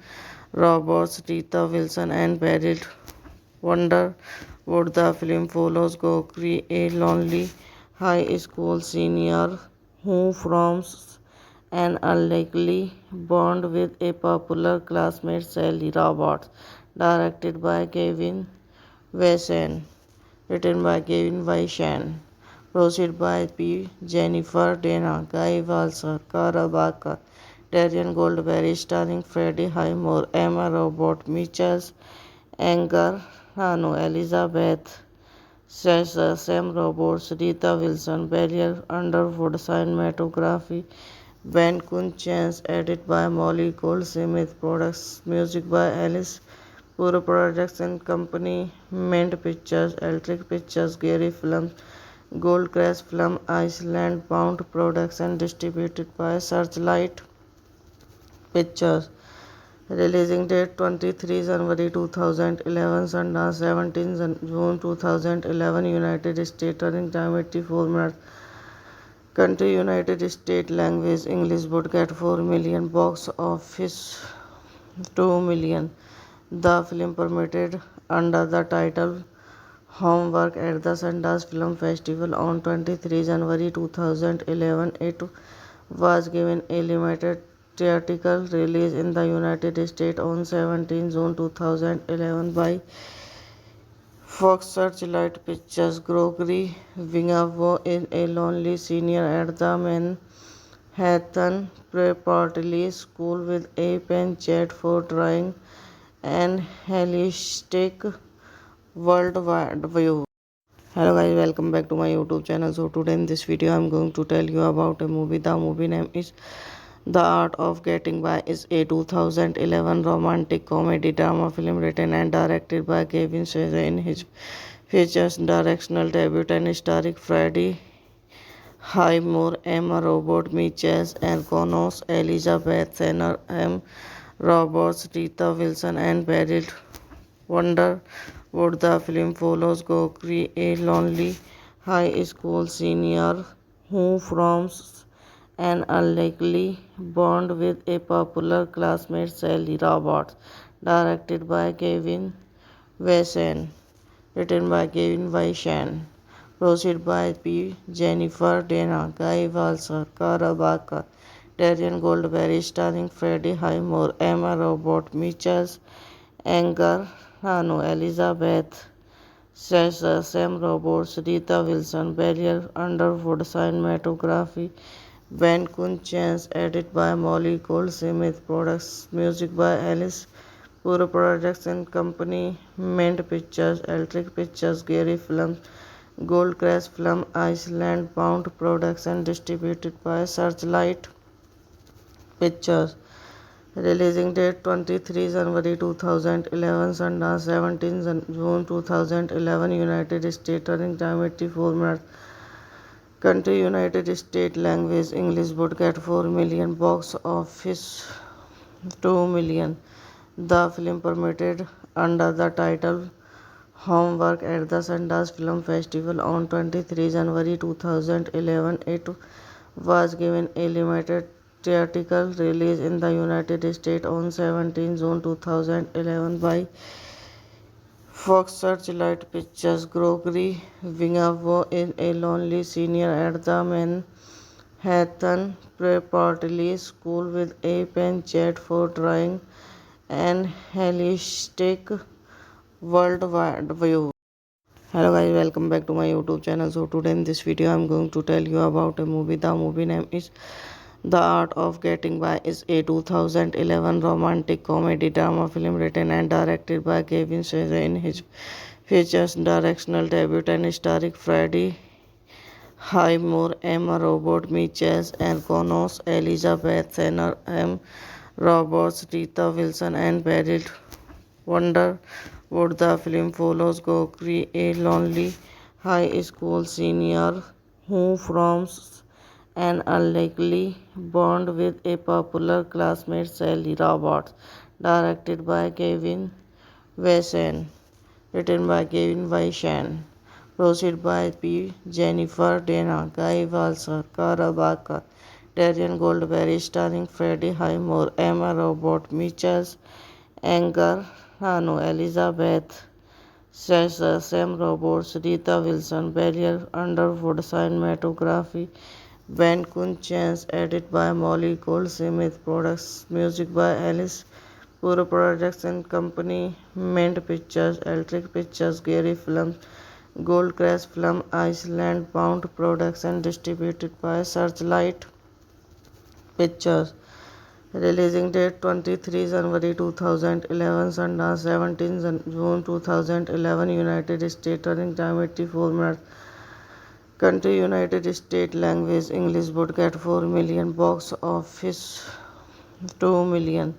Roberts, Rita Wilson and Beryl Wonderwood. The film follows Gregory, a lonely high school senior who forms an unlikely bond with a popular classmate Sally Roberts. Directed by Kevin Wesson. Written by Kevin Wyshan. Produced by P. Jennifer Dana, Guy Walser, Cara Baker, Darian Goldberry, starring Freddie Highmore, Emma Robert, Mitchell Anger, Hano, Elizabeth Sasser, Sam Roberts, Rita Wilson, Beryl Underwood. Cinematography Ben Kun Chance. Edit by Molly Goldsmith. Products music by Alice Puro Production Company, Mint Pictures, Electric Pictures, Gary Films, Goldcrest Film, Iceland Bound Production, distributed by Searchlight Pictures. Releasing date 23 January 2011, Sundance 17 June 2011, United States. Running time 84 minutes. Country United States. Language English. Budget 4 million. Box office 2 million. The film premiered under the title Homework at the Sundance Film Festival on 23 January 2011. It was given a limited theatrical release in the United States on 17 June 2011 by Fox Searchlight Pictures. Gregory Wingavo is a lonely senior at the Manhattan Preparatory School with a penchant for drawing and holistic worldwide view. Hello guys, welcome back to my YouTube channel. So today in this video I'm going to tell you about a movie. The movie name is The Art of Getting By. Is a 2011 romantic comedy drama film written and directed by Kevin Spacey. In his features directional debut and starring Freddie Highmore, Emma Robert, Mitchell and Connors, Elizabeth Tanner, M. Roberts, Rita Wilson and Beryl Wonderwood. The film follows Gregory, a lonely high school senior who forms an unlikely bond with a popular classmate Sally Roberts. Directed by Kevin Wesson. Written by Kevin Wyshan. Produced by P. Jennifer Dana, Guy Walser, Cara Baker, Darian Goldberry, starring Freddie Highmore, Emma Robert, Mitchell Anger, Hano, Elizabeth Sasser, Sam Roberts, Rita Wilson, Beryl Underwood. Cinematography Ben Kun Chance. Edit by Molly Goldsmith. Products music by Alice Puro Production Company, Mint Pictures, Electric Pictures, Gary Films, Goldcrest Film, Iceland Bound Production, distributed by Searchlight Pictures. Releasing date 23 January 2011, Sundance 17 June 2011, United States. Running time 84 minutes. Country United States. Language English. Budget 4 million. Box office 2 million. The film premiered under the title Homework at the Sundance Film Festival on 23 January 2011. It was given a limited theatrical release in the United States on 17 June 2011 by Fox Searchlight Pictures. Gregory Wingavo is a lonely senior at the Manhattan Preparatory School with a penchant for drawing and holistic worldwide view. Hello guys, welcome back to my YouTube channel. So today in this video I'm going to tell you about a movie. The movie name is The Art of Getting By. Is a 2011 romantic comedy drama film written and directed by Kevin Spacey in his features directional debut and starring Freddie Highmore, Emma Robert Mitchell, and Connors, Elizabeth Tanner, M. Roberts, Rita Wilson, and Beryl Wonderwood. The film follows Gokri, a lonely high school senior who forms an unlikely bond with a popular classmate, Sally Roberts. Directed by Kevin Wesson. Written by Kevin Weishan. Produced by P. Jennifer Dana, Guy Walser, Cara Baker, Darian Goldberry, starring Freddie Highmore, Emma Robert Mitchell, Anger Rano, Elizabeth Sasser, Sam Roberts, Rita Wilson, Barrier Underwood, cinematography, Ben Kun Chance, edited by Molly Goldsmith, products, music by Alice Puro Projects and Company, Mint Pictures, Electric Pictures, Gary Films, Goldcrest Film, Iceland Bound Products and distributed by Searchlight Pictures. Releasing date 23 January 2011, Sundance 17 June 2011, United States, running time 84 minutes. Country United States, language English, budget 4 million, box office 2 million.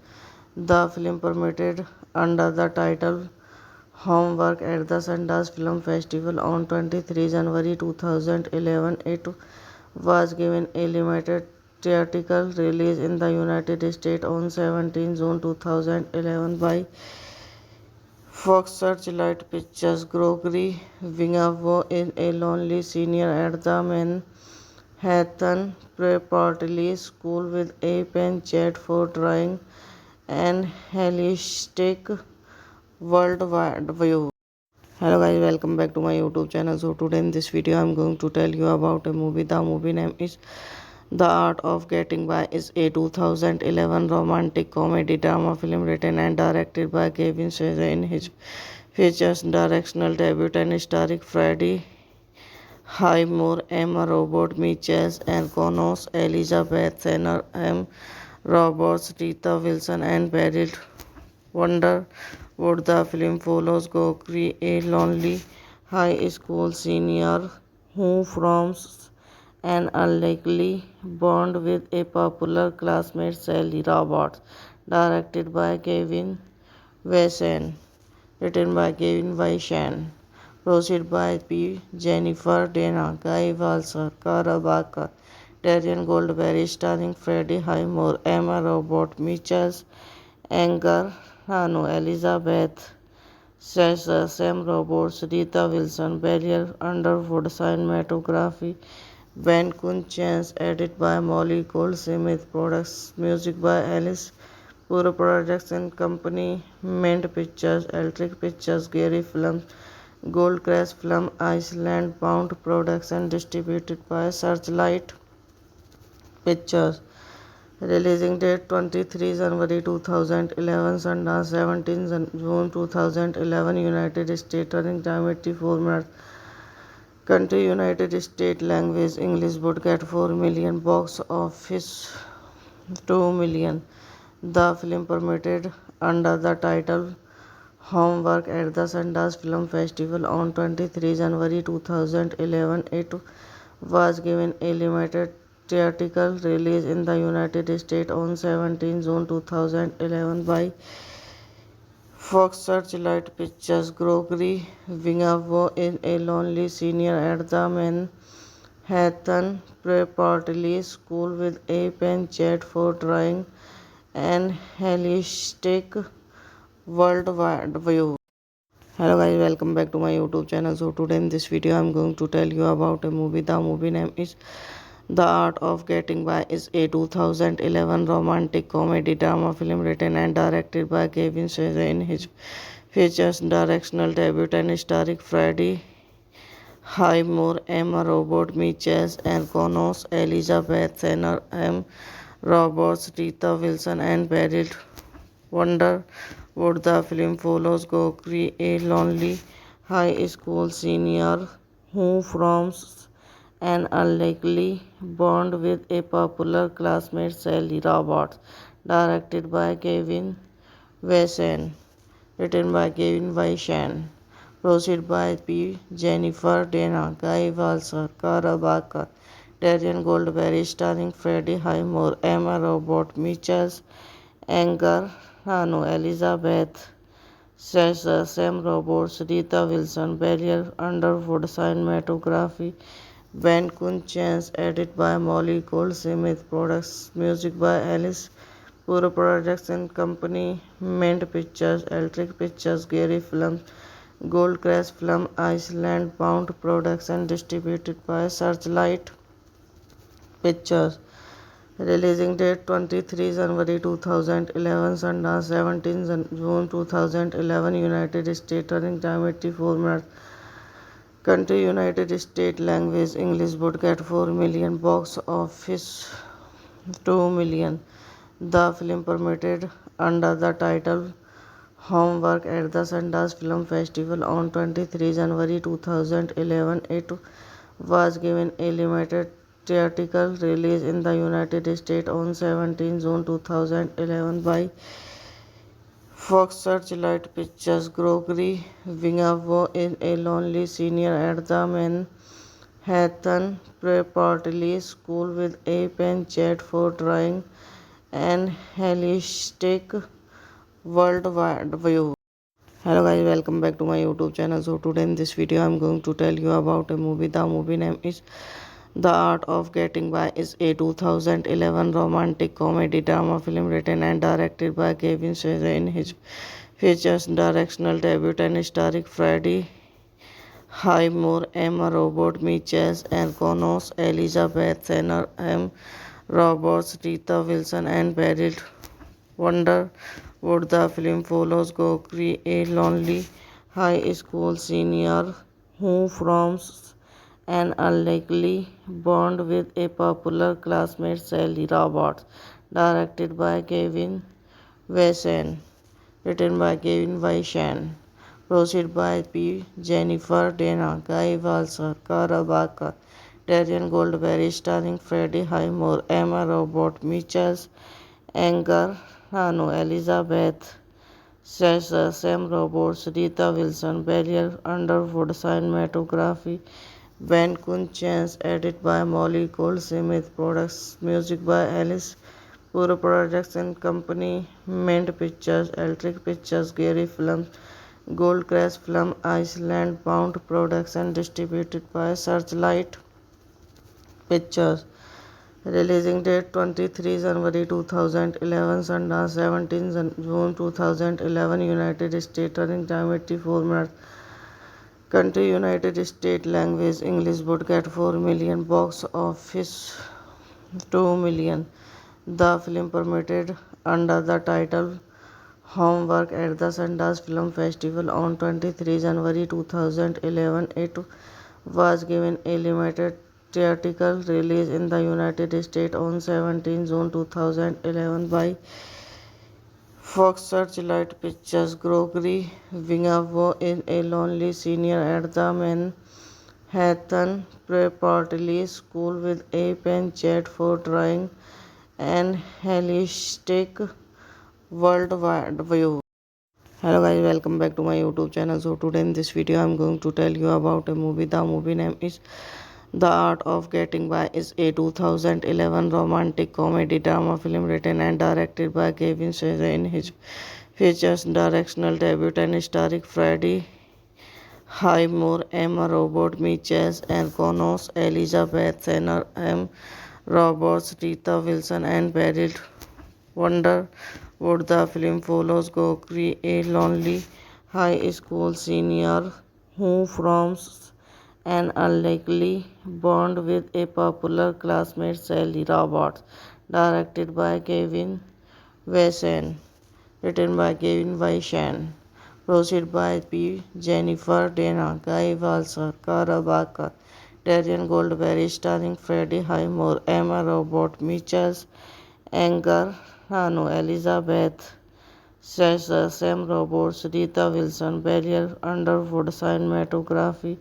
The film premiered under the title Homework at the Sundance Film Festival on 23 January 2011. It was given a limited theatrical release in the United States on 17 June 2011 by Fox Searchlight Pictures. Gregory Wingavo is a lonely senior at the Manhattan Preparatory School with a penchant for drawing and holistic worldwide view. Hello guys, welcome back to my YouTube channel. So today in this video I'm going to tell you about a movie. The movie name is The Art of Getting By. Is a 2011 romantic comedy drama film written and directed by Kevin Spacey in his features directional debut and starring Freddie Highmore, Emma Robert Mitchell, and Connors, Elizabeth Tanner, M. Roberts, Rita Wilson, and Beryl Wonderwood. The film follows Gokri, a lonely high school senior who forms an unlikely bond with a popular classmate, Sally Roberts. Directed by Kevin Wesson. Written by Kevin Weishan. Produced by P. Jennifer Dana, Guy Walser, Cara Baker, Darian Goldberry, starring Freddie Highmore, Emma Robert Mitchell, Anger Rano, Elizabeth Sasser, Sam Roberts, Rita Wilson, Barrier Underwood, cinematography, Ben Kun Chance, edited by Molly Goldsmith, products, music by Alice Puro Projects and Company, Mint Pictures, Electric Pictures, Gary Films, Goldcrest Film, Iceland Bound Products and distributed by Searchlight Pictures. Releasing date 23 January 2011, Sundance 17 June 2011, United States, running time 84 minutes. Country United States, language English, budget 4 million, box office 2 million. The film premiered under the title Homework at the Sundance Film Festival on 23 January 2011. It was given a limited theatrical release in the United States on 17 June 2011 by Fox Searchlight Pictures. Gregory Wingavo is a lonely senior at the Manhattan Preparatory School with a penchant for drawing and holistic worldwide view. Hello guys, welcome back to my YouTube channel. So today in this video I'm going to tell you about a movie. The movie name is The Art of Getting By. Is a 2011 romantic comedy drama film written and directed by Kevin Spacey in his features directional debut and starring Freddie Highmore, Emma Robert Mitchell, and Connors, Elizabeth Tanner, M. Roberts, Rita Wilson, and Beryl Wonderwood. The film follows Gokri, a lonely high school senior who forms an unlikely bond with a popular classmate Sally Roberts, directed by Kevin Wesson, written by Kevin Weishan, proceed by P. Jennifer Dana, Guy Walser, Cara Barker, Darian Goldberry, starring Freddie Highmore, Emma Robert, Mitchell Anger, Hano, Elizabeth Sasser, Sam Roberts, Rita Wilson, Barrier Underwood, cinematography, Ben Kun Chance, edit by Molly Goldsmith, products, music by Alice Puro Production Company, Mint Pictures, Electric Pictures, Gary Films, Goldcrest Film, Iceland Bound Production, distributed by Searchlight Pictures. Releasing date 23 January 2011, Sundance 17 June 2011, United States. Running time 84 minutes. Country United States. Language English. Budget 4 million. Box office 2 million. The film premiered under the title Homework at the Sundance Film Festival on 23 January 2011. It was given a limited theatrical release in the United States on 17 June 2011 by Fox Searchlight Pictures. Gregory Wingavo is a lonely senior at the Manhattan Preparatory School with a penchant for drawing and holistic worldwide view. Hello guys, welcome back to my YouTube channel. So today in this video I'm going to tell you about a movie. The movie name is The Art of Getting By. Is a 2011 romantic comedy drama film written and directed by Kevin Spacey in his features directional debut and starring Freddie Highmore, Emma Robert, Mitchell and Connors, Elizabeth Tanner, M. Roberts, Rita Wilson and Beryl Wonderwood. The film follows Gregory, a lonely high school senior who forms an unlikely bond with a popular classmate Sally Roberts, directed by Kevin Wesson, written by Kevin Weishan, proceed by P. Jennifer Dana, Guy Walser, Cara Barker, Darian Goldberry, starring Freddie Highmore, Emma Robert, Mitchell Anger, Hano, Elizabeth Sasser, Sam Roberts, Rita Wilson, Barrier Underwood, cinematography, Ben Kun Chance, edit by Molly Goldsmith, products, music by Alice Puro Production Company, Mint Pictures, Electric Pictures, Gary Films, Goldcrest Film, Iceland Bound Production, distributed by Searchlight Pictures. Releasing date 23 January 2011, Sundance 17 June 2011, United States. Running time 84 minutes. Country United States. Language English. Budget 4 million. Box office 2 million. The film premiered under the title Homework at the Sundance Film Festival on 23 January 2011. It was given a limited theatrical release in the United States on 17 June 2011 by Fox Searchlight Pictures. Gregory Wingavo is a lonely senior at the Manhattan Preparatory School with a penchant for drawing and holistic worldwide view. Hello guys, welcome back to my YouTube channel. So today in this video I'm going to tell you about a movie. The movie name is The Art of Getting By. Is a 2011 romantic comedy drama film written and directed by Kevin Spacey in his features directional debut and starring Freddie Highmore, Emma Robert, Mitchell and Connors, Elizabeth Tanner, M. Roberts, Rita Wilson and Beryl Wonderwood. The film follows Gregory, a lonely high school senior who forms an unlikely bond with a popular classmate Sally Roberts, directed by Kevin Wesson, written by Kevin Weishan, proceed by P. Jennifer Dana, Guy Walser, Cara Barker, Darian Goldberry, starring Freddie Highmore, Emma Robert, Mitchell Anger, Hano, Elizabeth Sam Roberts, Rita Wilson, Barrier Underwood, cinematography,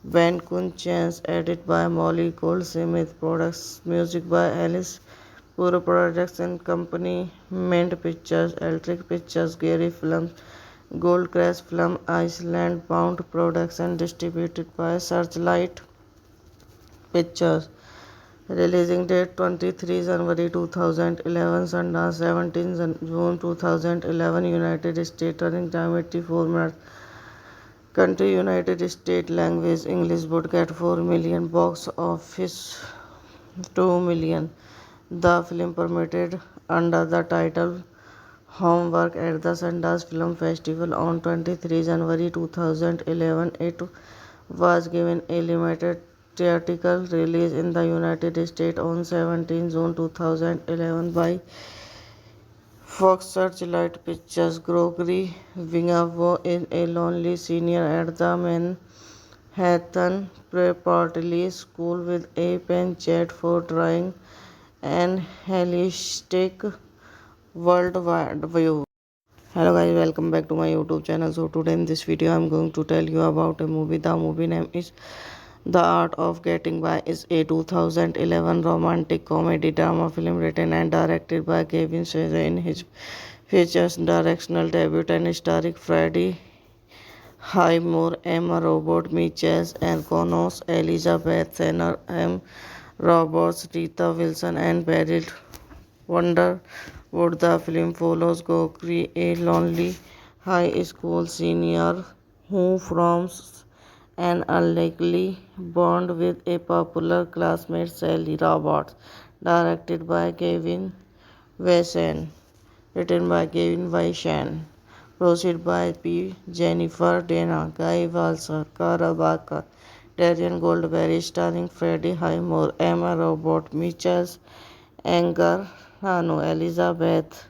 Ben Kun Chance, edit by Molly Goldsmith, products, music by Alice Puro Production Company, Mint Pictures, Electric Pictures, Gary Films, Goldcrest Film, Iceland Bound Production, distributed by Searchlight Pictures. Releasing date 23 January 2011, Sundance 17 June 2011, United States, running time 84 minutes. Country United States, language English, budget 4 million, box office 2 million. The film premiered under the title Homework at the Sundance Film Festival on 23 January 2011. It was given a limited theatrical release in the United States on 17 June 2011 by Fox Searchlight Pictures. Gregory Wingavo is a lonely senior at the Manhattan Preparatory School with a penchant for drawing and holistic worldwide view. Hello guys, welcome back to my YouTube channel. So today in this video I'm going to tell you about a movie. The movie name is The Art of Getting By. Is a 2011 romantic comedy drama film written and directed by Kevin Spacey. In his features directional debut and starring Freddie Highmore, Emma Robert, Mitchell and Connors, Elizabeth Tanner, M. Roberts, Rita Wilson and Beryl Wonderwood. The film follows Gregory, a lonely high school senior who forms an unlikely bond with a popular classmate, Sally Roberts. Directed by Kevin Wesson. Written by Kevin Wesson. Produced by P. Jennifer Dana, Guy Walser, Cara Baker, Darian Goldberry, starring Freddie Highmore, Emma Robert, Mitchell Anger, Hano, Elizabeth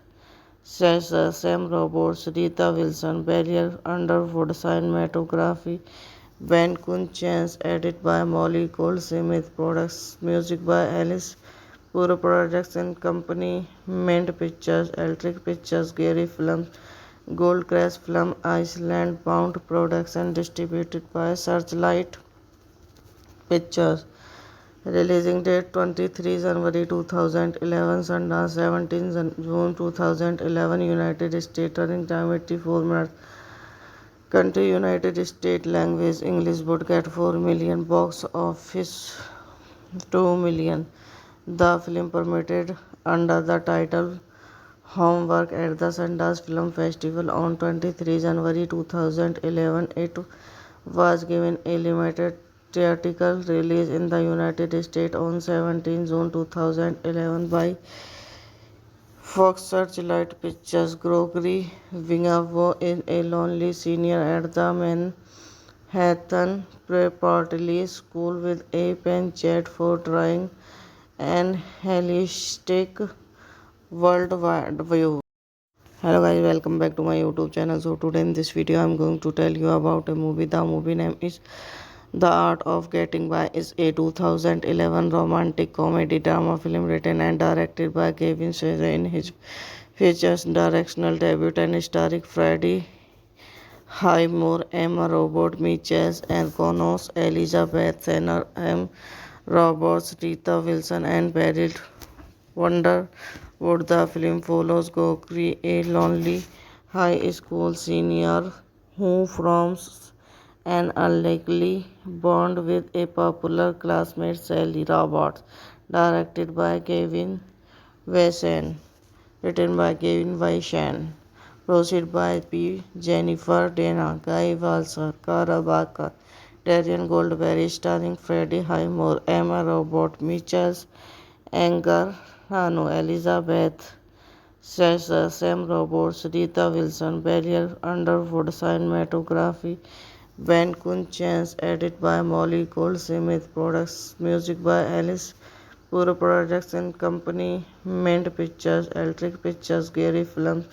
Sasser, Sam Roberts, Rita Wilson, Barrier Underwood, cinematography, Ben Kun Chance, edit by Molly Goldsmith, products, music by Alice Puro Production Company, Mint Pictures, Electric Pictures, Gary Films, Goldcrest Film, Iceland Bound Production, distributed by Searchlight Pictures. Releasing date 23 January 2011, Sundance 17 June 2011, United States, running time 84 minutes. Country United States, language English, budget 4 million, box office 2 million. The film premiered under the title Homework at the Sundance Film Festival on 23 January 2011. It was given a limited theatrical release in the United States on 17 June 2011 by Fox Searchlight Pictures. Gregory Wingavo is a lonely senior at the Manhattan Preparatory School with a penchant for drawing and holistic worldwide view. Hello guys, welcome back to my YouTube channel. So today in this video I'm going to tell you about a movie. The movie name is The Art of Getting By. Is a 2011 romantic comedy drama film written and directed by Kevin Spacey. In his features directional debut and starring Freddie Highmore, Emma Robert, Mitchell and Connors, Elizabeth Tanner, M. Roberts, Rita Wilson and Beryl Wonderwood. The film follows Gregory, a lonely high school senior who forms an unlikely bond with a popular classmate, Sally Roberts. Directed by Kevin Wesson. Written by Kevin Wesson. Produced by P. Jennifer Dana, Guy Walser, Cara Baker, Darian Goldberry, starring Freddie Highmore, Emma Robert, Mitchell Anger, Hano, Elizabeth Sasser, Sam Roberts, Rita Wilson, Barrier Underwood, cinematography, Ben Kun Chance, edit by Molly Goldsmith, products, music by Alice Puro Production Company, Mint Pictures, Electric Pictures, Gary Films,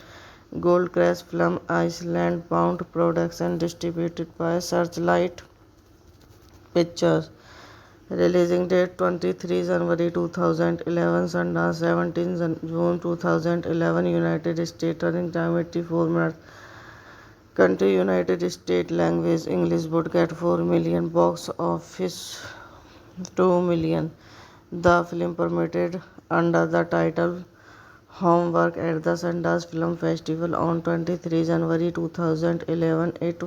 Goldcrest Film, Iceland Bound Production, distributed by Searchlight Pictures. Releasing date 23 January 2011, Sundance 17 June 2011, United States, running time 84 minutes. Country United States, language English, budget 4 million, box office 2 million. The film premiered under the title Homework at the Sundance Film Festival on 23 January 2011. It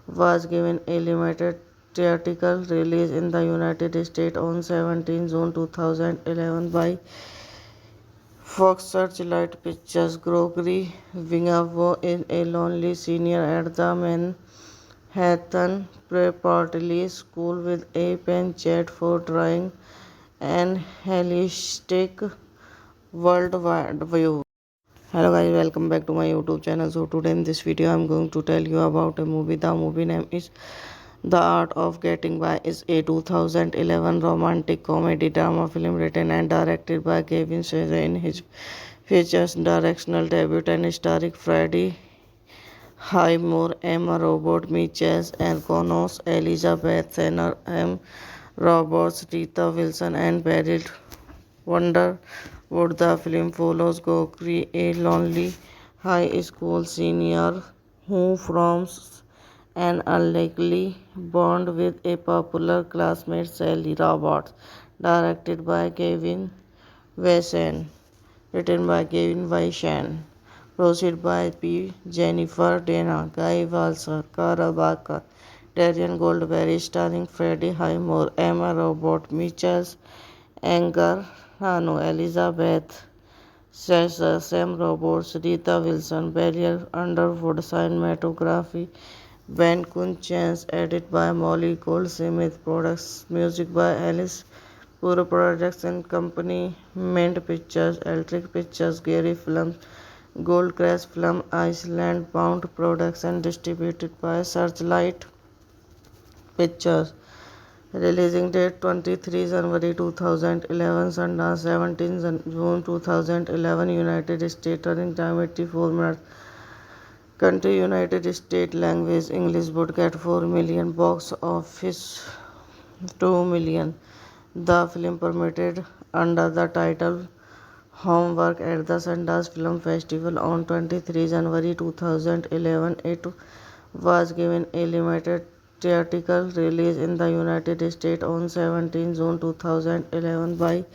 was given a limited theatrical release in the United States on 17 June 2011 by Fox Searchlight Pictures. Gregory Vingavo is a lonely senior at the Manhattan Preparatory School with a penchant for drawing and holistic worldwide view. Hello guys, welcome back to my YouTube channel. So today in this video I'm going to tell you about a movie. The movie name is The Art of Getting By. Is a 2011 romantic comedy drama film written and directed by Kevin Spacey. In his features directional debut and starring Freddie Highmore, Emma Robert, Mitchell and Connors, Elizabeth Tanner, M. Roberts, Rita Wilson and Beryl Wonderwood. The film follows Gregory, a lonely high school senior who forms an unlikely bond with a popular classmate Sally Roberts. Directed by Kevin Wesson. Written by Kevin Wesson. Produced by P. Jennifer Dana, Guy Walser, Carl Barker, Darian Goldberry, starring Freddie Highmore, Emma Robert, Mitchell Anger, Hano, Elizabeth Sasser, Sam Roberts, Rita Wilson, Beryl Underwood. Cinematography Ben Kunchance, edited by Molly Goldsmith. Products music by Alice Puro Production Company, Mint Pictures, Electric Pictures, Gary Films, Goldcrest Film, Iceland Bound Production, distributed by Searchlight Pictures. Releasing date 23 January 2011, Sundance 17 June 2011, United States, running time 84 minutes. Country United States, language English, budget 4 million, box office 2 million. The film premiered under the title Homework at the Sundance Film Festival on 23 January 2011. It was given a limited theatrical release in the United States on 17 June 2011 by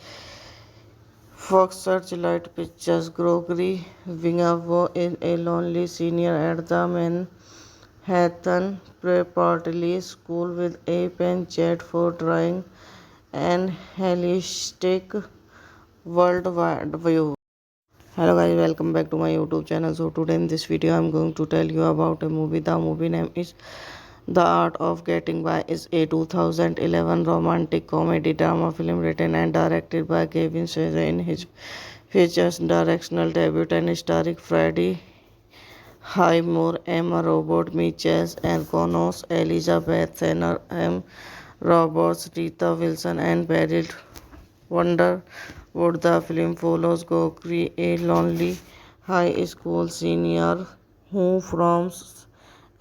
Fox Searchlight Pictures. Gregory Vingavo is a lonely senior at the Manhattan Preparatory School with a penchant for drawing and holistic worldwide view. Hello guys, welcome back to my YouTube channel. So today in this video I'm going to tell you about a movie. The movie name is The Art of Getting By. Is a 2011 romantic comedy drama film written and directed by Kevin Spacey. In his features directional debut and starring Freddie Highmore, Emma Robert, Mitchell and Connors, Elizabeth Tanner, M. Roberts, Rita Wilson and Beryl Wonderwood. The film follows Gregory, a lonely high school senior who forms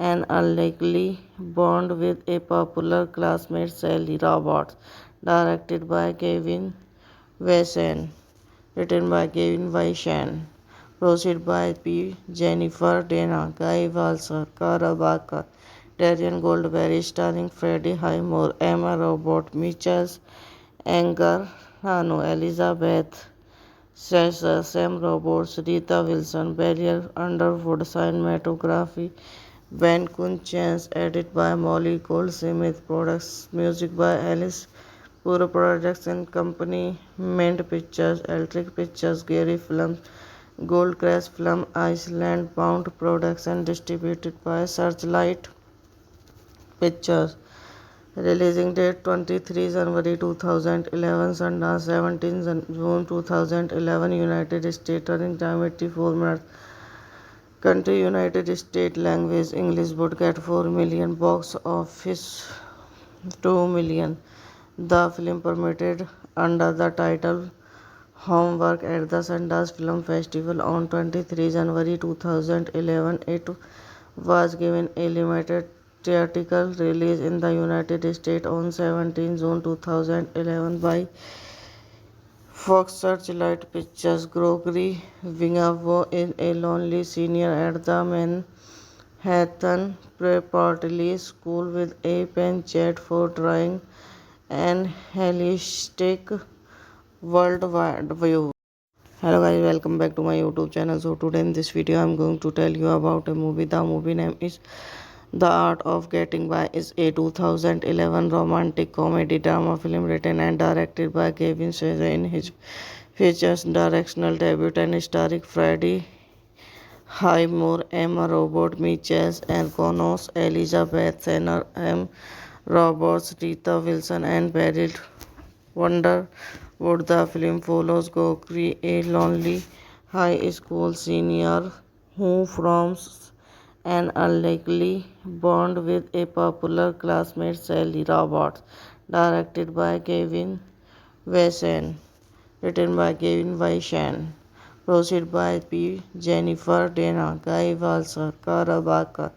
an unlikely bond with a popular classmate Sally Roberts. Directed by Kevin Wesson. Written by Kevin Wesson. Produced by P. Jennifer Dana, Guy Walser, Carl Barker, Darian Goldberry, starring Freddie Highmore, Emma Robert, Mitchell Anger, Hano, Elizabeth Sasser, Sam Roberts, Rita Wilson, Beryl Underwood. Cinematography Ben Kunchance, edited by Molly Goldsmith. Products music by Alice Puro Production Company, Mint Pictures, Electric Pictures, Gary Films, Goldcrest Film, Iceland Bound Production, distributed by Searchlight Pictures. Releasing date 23 January 2011, Sundance 17 June 2011, United States, running time 84 minutes. Country United States, language English, budget 4 million, box office 2 million. The film premiered under the title Homework at the Sundance Film Festival on 23 January 2011. It was given a limited theatrical release in the United States on 17 June 2011 by Fox Searchlight Pictures. Gregory Wingavo is a lonely senior at the Manhattan Preparatory School with a penchant for drawing and holistic worldwide view. Hello guys, welcome back to my YouTube channel. So today in this video I'm going to tell you about a movie. The movie name is The Art of Getting By. Is a 2011 romantic comedy drama film written and directed by Kevin Spacey in his features directional debut and starring Freddie Highmore, Emma Robert, Mitchell and Connors, Elizabeth Tanner, M. Roberts, Rita Wilson and Beryl Wonderwood. The film follows Gregory, a lonely high school senior who forms an unlikely bond with a popular classmate Sally Roberts. Directed by Kevin Wesson. Written by Kevin Wyshan. Produced by P. Jennifer Dana, Guy Walser, Cara Baker,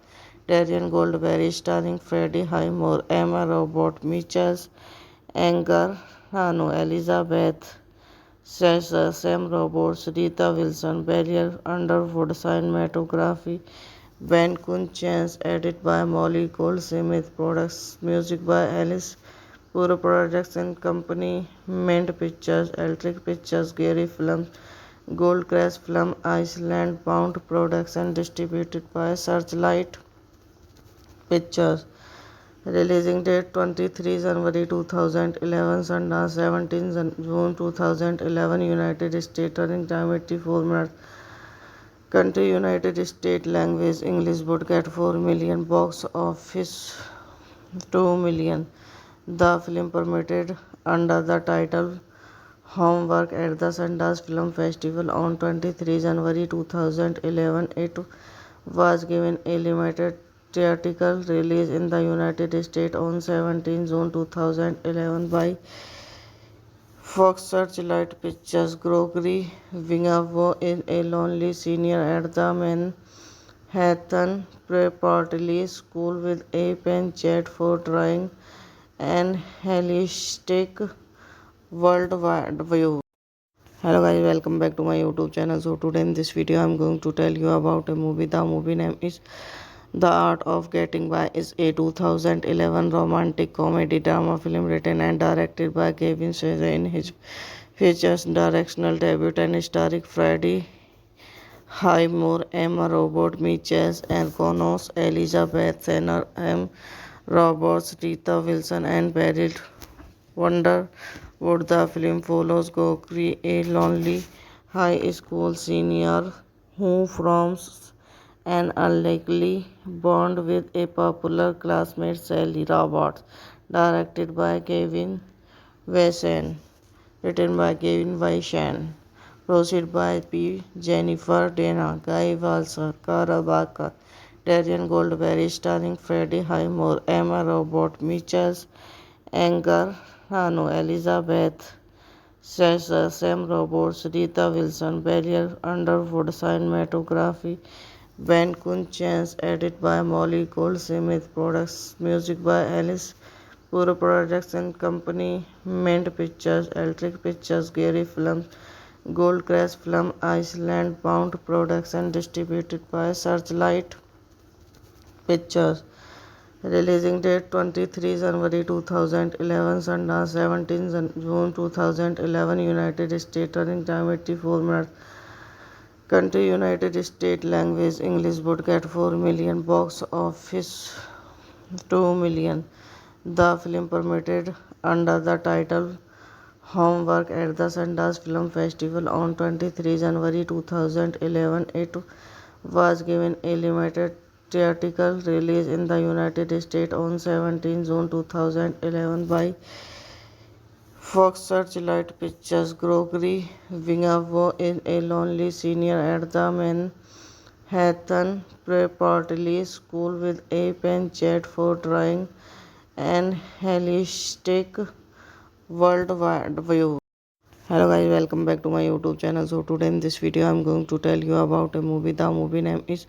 Darian Goldberry, starring Freddie Highmore, Emma Robert, Mitchell Anger, Rano, Elizabeth Sasser, Sam Roberts, Rita Wilson, Beryl Underwood. Cinematography Ben Chance, edit by Molly Goldsmith, products music by Alice Puro, Production Company Mint Pictures, Electric Pictures, Gary Films, Goldcrest Film, Iceland Bound Production, distributed by Searchlight Pictures. Releasing date 23 January 2011, Sundance 17 June 2011, United States. Running time 84 minutes. Country United States. Language English. Budget 4 million. Box office 2 million. The film premiered under the title Homework at the Sundance Film Festival on 23 January 2011. It was given a limited theatrical release in the United States on 17 June 2011 by Fox Searchlight Pictures. Gregory Wingavo is a lonely senior at the Manhattan Preparatory School with a penchant for drawing and holistic worldwide view. Hello guys, welcome back to my YouTube channel. So today in this video I'm going to tell you about a movie. The movie name is The Art of Getting By. Is a 2011 romantic comedy drama film written and directed by Kevin Spacey in his features directional debut and starring Freddie Highmore, Emma Robert, Mitchell and Connors, Elizabeth Tanner, M. Roberts, Rita Wilson and Beryl Wonderwood. The film follows Gregory, a lonely high school senior who forms an unlikely bond with a popular classmate Sally Roberts. Directed by Kevin Wesson. Written by Kevin Wyshan. Produced by P. Jennifer Dana, Guy Walser, Cara Baker, Darian Goldberry, starring Freddie Highmore, Emma Robert, Mitchell Anger, Rano, Elizabeth Sasser, Sam Roberts, Rita Wilson, Beryl Underwood. Cinematography Ben Chance, edit by Molly Goldsmith, products music by Alice Puro, Production Company Mint Pictures, Electric Pictures, Gary Films, Goldcrest Film, Iceland Bound Production, distributed by Searchlight Pictures. Releasing date 23 January 2011, Sundance 17 June 2011, United States. Running time 84 minutes. Country United States. Language English. Budget 4 million. Box office 2 million. The film premiered under the title Homework at the Sundance Film Festival on 23 January 2011. It was given a limited theatrical release in the United States on 17 June 2011 by Fox Searchlight Pictures. Gregory Wingavo is a lonely senior at the Manhattan Preparatory School with a penchant for drawing and holistic worldwide view. Hello guys, welcome back to my YouTube channel. So today in this video I'm going to tell you about a movie. The movie name is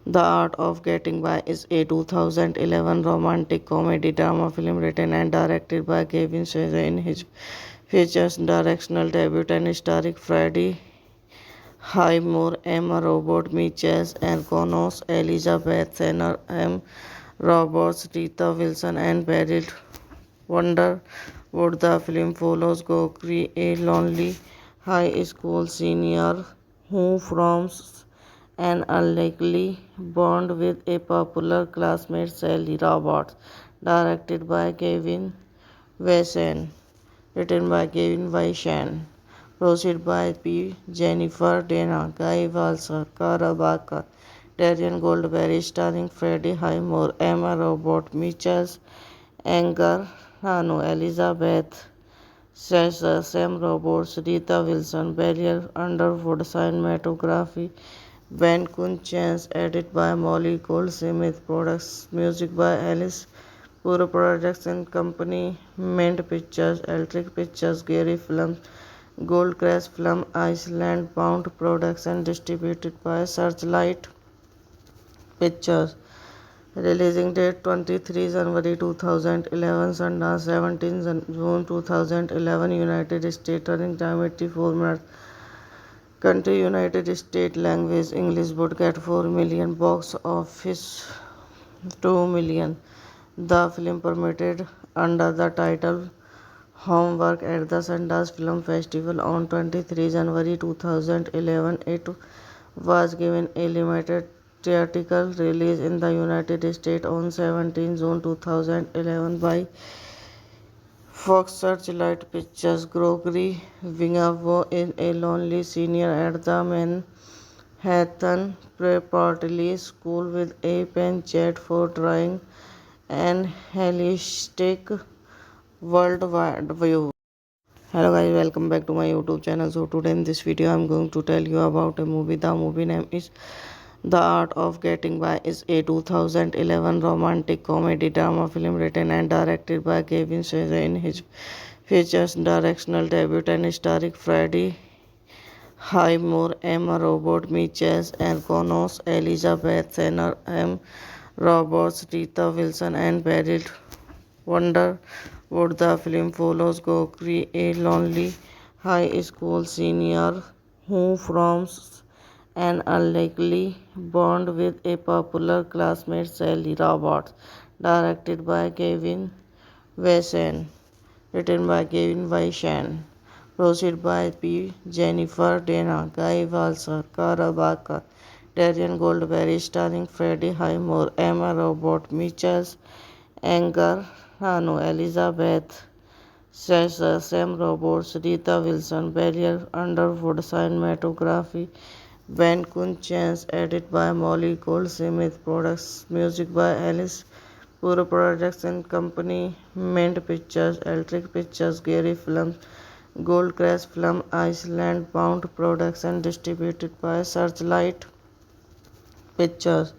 The Art of Getting By is a 2011 romantic comedy drama film written and directed by Kevin Spacey in his features directional debut and starring Freddie Highmore, Emma Robert Mitchell, and Connors, Elizabeth Tanner, M. Roberts, Rita Wilson, and Beryl Wonderwood. The film follows Gokri, a lonely high school senior who forms an unlikely bond with a popular classmate Sally Roberts. Directed by Kevin Wesson. Written by Kevin Weishan. Produced by P. Jennifer Dana, Guy Walser, Cara Baker, Darian Goldberry, starring Freddie Highmore, Emma Robert Mitchell, Anger Rano, Elizabeth Sasser, Sam Roberts, Rita Wilson, Barrier Underwood, cinematography, Ben Kun Chance, edited by Molly Goldsmith, products, music by Alice Puro Production Company, Mint Pictures, Electric Pictures, Gary Films, Goldcrest Film, Iceland Bound Production, distributed by Searchlight Pictures. Releasing date 23 January 2011, Sundance 17 June 2011, United States. Running time 84 minutes. Country United States. Language English. Budget 4 million. Box office 2 million. The film premiered under the title Homework at the Sundance Film Festival on 23 January 2011. It was given a limited theatrical release in the United States on 17 June 2011 by Fox Searchlight Pictures. Gregory Wingavo is a lonely senior at the Manhattan Preparatory School with a penchant for drawing and holistic worldwide view. Hello guys, welcome back to my YouTube channel. So today in this video I'm going to tell you about a movie. The movie name is The Art of Getting By. Is a 2011 romantic comedy drama film written and directed by Kevin Spacey in his features directional debut and starring Freddie Highmore, Emma Robert Mitchell, and Connors, Elizabeth Tanner, M. Roberts, Rita Wilson, and Beryl Wonderwood. The film follows Gokri, a lonely high school senior who forms an unlikely bond with a popular classmate Sally Roberts. Directed by Kevin Wesson. Written by Kevin Weishan. Produced by P. Jennifer Dana, Guy Walser, Cara Baker, Darian Goldberry, starring Freddie Highmore, Emma Robert Mitchell, Anger Rano, Elizabeth Sasser, Sam Roberts, Rita Wilson, Barrier Underwood, cinematography, Ben Kun Chance, edited by Molly Goldsmith, products, music by Alice Puro Production Company, Mint Pictures, Electric Pictures, Gary Films, Goldcrest Film, Iceland Bound Production, distributed by Searchlight Pictures.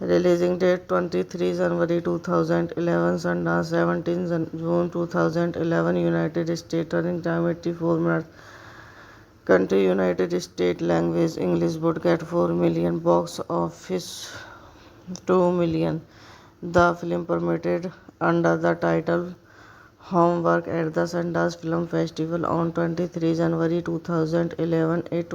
Releasing date 23 January 2011, Sundance 17 June 2011, United States. Running time 84 minutes. Country United States. Language English. Budget 4 million. Box office 2 million. The film premiered under the title Homework at the Sundance Film Festival on 23 January 2011. It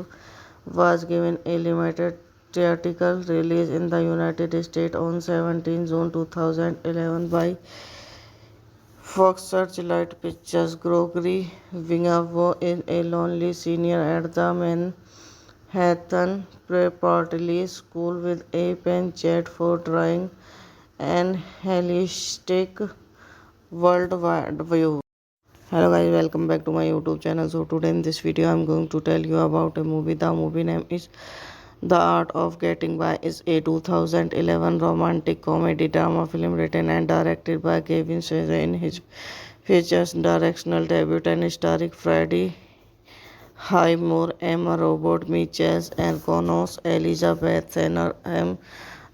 was given a limited theatrical release in the United States on 17 June 2011 by Fox Searchlight Pictures. Gregory Wingavo is a lonely senior at the Manhattan Preparatory School with a penchant for drawing and holistic worldwide view. Hello guys, welcome back to my YouTube channel. So today in this video I'm going to tell you about a movie. The movie name is The Art of Getting By. Is a 2011 romantic comedy drama film written and directed by Kevin Spacey in his features directional debut and starring Freddie Highmore, Emma Robert Mitchell, and Connors, Elizabeth Tanner, M.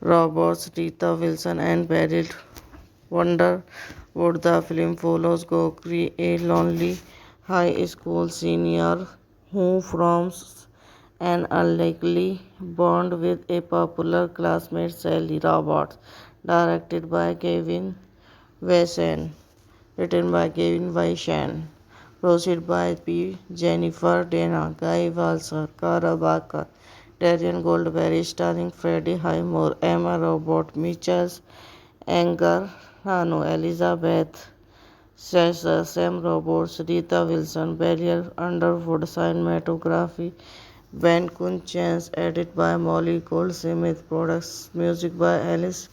Roberts, Rita Wilson, and Beryl Wonderwood. The film follows Gokri, a lonely high school senior who forms an unlikely bond with a popular classmate, Sally Roberts. Directed by Kevin Wesson. Written by Kevin Weishan. Produced by P. Jennifer Dana, Guy Walser, Cara Barker, Darian Goldberry, starring Freddie Highmore, Emma Robert, Mitchell Anger, Hano, Elizabeth Sasser, Sam Roberts, Rita Wilson, Barrier Underwood, cinematography, Ben Kun Chance, edit by Molly Goldsmith, products, music by Alice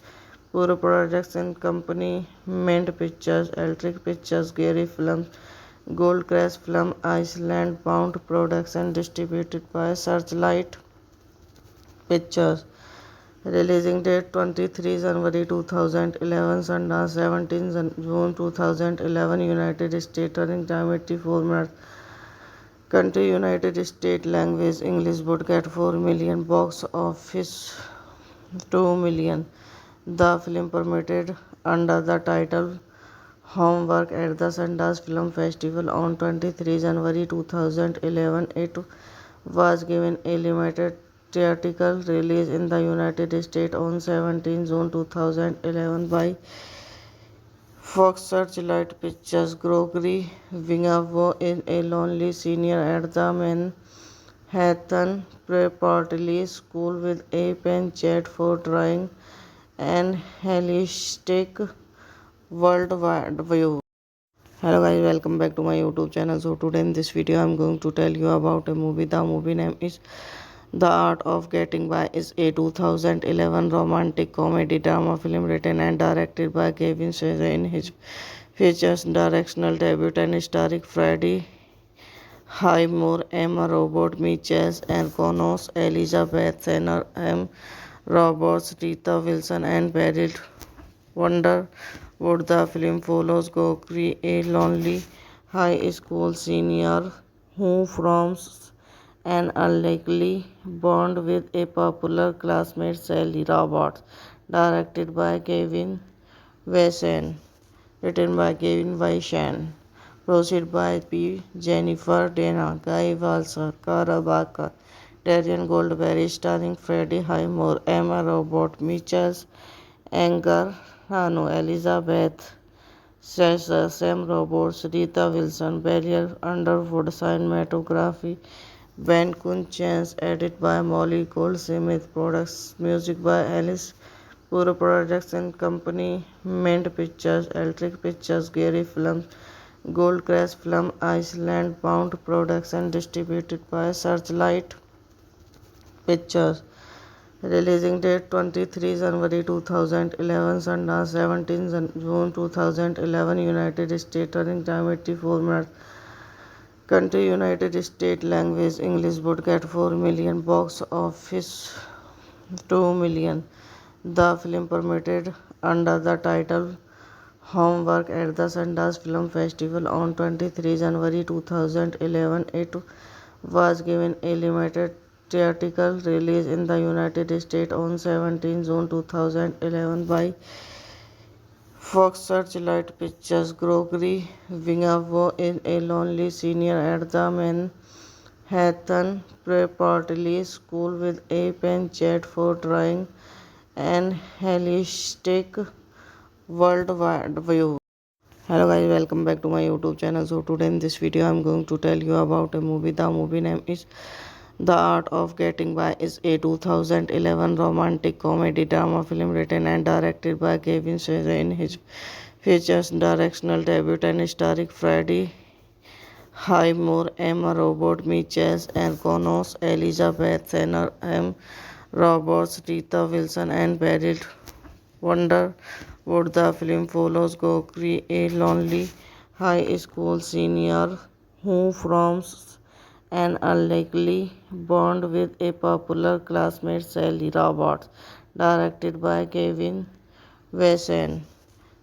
Puro Production Company, Mint Pictures, Electric Pictures, Gary Films, Goldcrest Film, Iceland Bound Production, distributed by Searchlight Pictures. Releasing date 23 January 2011, Sundance 17 June 2011, United States, running time 84 minutes. Country United States, language English, budget 4 million, box office 2 million. The film premiered under the title Homework at the Sundance Film Festival on 23 January 2011. It was given a limited theatrical release in the United States on 17 June 2011 by Fox Searchlight Pictures. Gregory Vingavo is a lonely senior at the Manhattan Preparatory School with a penchant for drawing and holistic worldwide view. Hello guys, welcome back to my YouTube channel. So today in this video I'm going to tell you about a movie. The movie name is The Art of Getting By. Is a 2011 romantic comedy drama film written and directed by Kevin Spacey. In his features directional debut and starring Freddie Highmore, Emma Robert, Mitchell and Connors, Elizabeth Tanner, M. Roberts, Rita Wilson and Beryl Wonderwood. The film follows Gregory, a lonely high school senior who forms an unlikely bond with a popular classmate, Sally Roberts. Directed by Kevin Wesson. Written by Kevin Weishan. Produced by P. Jennifer Dana, Guy Walser, Cara Barker, Darian Goldberry, starring Freddie Highmore, Emma Robert, Mitchell Anger, Hano, Elizabeth Sasser, Sam Roberts, Rita Wilson, Barrier Underwood, cinematography, Ben Kun Chance, edit by Molly Goldsmith, products, music by Alice Puro Production Company, Mint Pictures, Electric Pictures, Gary Films, Goldcrest Film, Iceland Bound Production, distributed by Searchlight Pictures. Releasing date 23 January 2011, Sundance 17 June 2011, United States, running time 84 minutes. Country United States, language English, budget 4 million, box office 2 million. The film premiered under the title Homework at the Sundance Film Festival on 23 January 2011. It was given a limited theatrical release in the United States on 17 June 2011 by Fox Searchlight Pictures. Gregory Vingavo is a lonely senior at the Manhattan Preparatory School with a penchant for drawing and holistic worldwide view. Hello guys, welcome back to my YouTube channel. So today in this video I'm going to tell you about a movie. The movie name is The Art of Getting By. Is a 2011 romantic comedy drama film written and directed by Kevin Spacey. In his features directional debut and starring Freddie Highmore, Emma Robert, Mitchell and Connors, Elizabeth Tanner, M. Roberts, Rita Wilson and Beryl Wonderwood. The film follows Gregory, a lonely high school senior who forms an unlikely bond with a popular classmate, Sally Roberts. Directed by Kevin Wesson.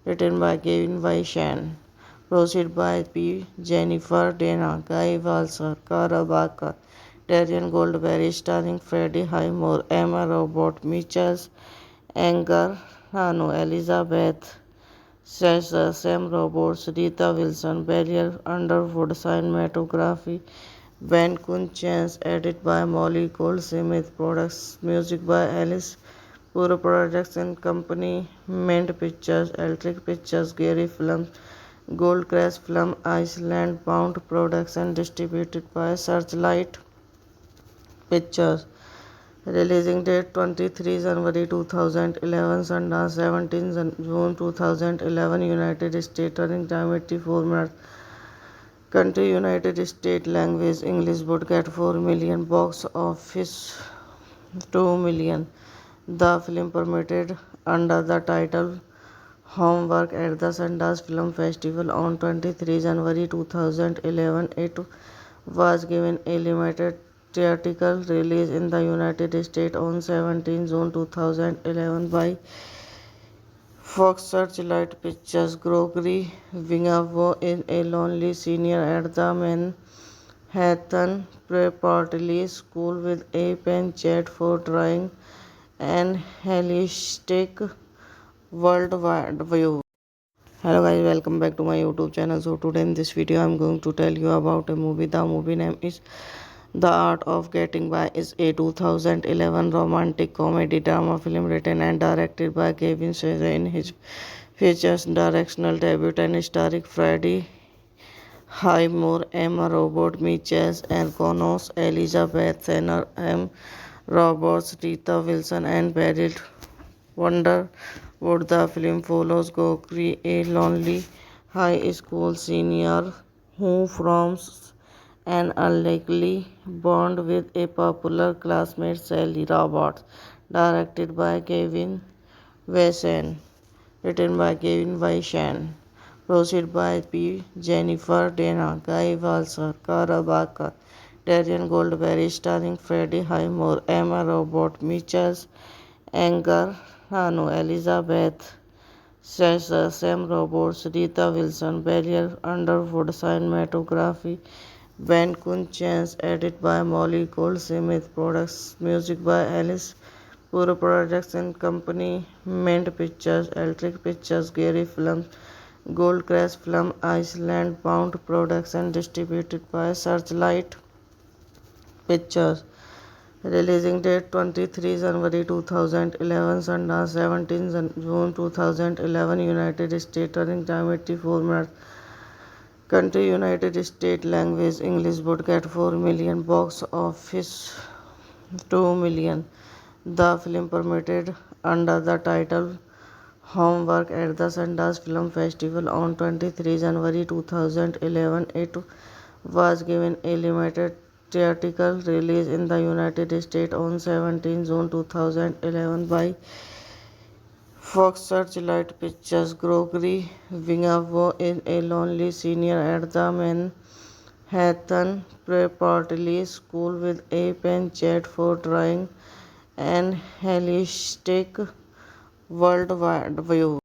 Written by Kevin Weishan. Produced by P. Jennifer Dana, Guy Walser, Cara Barker, Darian Goldberry, starring Freddie Highmore, Emma Robert, Mitchell Anger, Hano, Elizabeth Sasser, Sam Roberts, Rita Wilson, Barrier Underwood, cinematography, Ben Kun Chance, edit by Molly Goldsmith, products music by Alice Puro Production Company, Mint Pictures, Electric Pictures, Gary Films, Goldcrest Film, Iceland Bound Production, distributed by Searchlight Pictures. Releasing date 23 January 2011, Sundance 17 June 2011, United States. Running time 84 minutes. Country United States. Language English. Budget 4 million. Box office 2 million. The film premiered under the title Homework at the Sundance Film Festival on 23 January 2011. It was given a limited theatrical release in the United States on 17 June 2011 by Fox Searchlight Pictures. Gregory Vingavo is a lonely senior at the Manhattan Preparatory School with a penchant for drawing and holistic worldwide view. Hello guys, welcome back to my YouTube channel. So today in this video I'm going to tell you about a movie. The movie name is The Art of Getting By. Is a 2011 romantic comedy drama film written and directed by Kevin Spacey. In his features directional debut and starring Freddie Highmore, Emma Robert, Mitchell and Connors, Elizabeth Tanner, M. Roberts, Rita Wilson and Beryl Wonderwood. The film follows Gregory, a lonely high school senior who forms an unlikely bond with a popular classmate, Sally Roberts. Directed by Kevin Wesson. Written by Kevin Wesson. Produced by P. Jennifer Dana, Guy Walser, Cara Baker, Darian Goldberry, starring Freddie Highmore, Emma Robert, Mitchell Anger, Hanu, Elizabeth Sasser, Sam Roberts, Rita Wilson, Beryl Underwood. Cinematography Ben Kun Chance, edit by Molly Goldsmith, products music by Alice Puro Production Company, Mint Pictures, Electric Pictures, Gary Films, Goldcrest Film, Iceland Bound Production, distributed by Searchlight Pictures. Releasing date 23 January 2011, Sundance 17 June 2011, United States. Running time 84 minutes. Country United States. Language English. Budget 4 million. Box office 2 million. The film premiered under the title Homework at the Sundance Film Festival on 23 January 2011. It was given a limited theatrical release in the United States on 17 June 2011 by Fox Searchlight Pictures. Gregory Vingavo is a lonely senior at the Manhattan Preparatory School with a penchant for drawing and holistic worldwide view.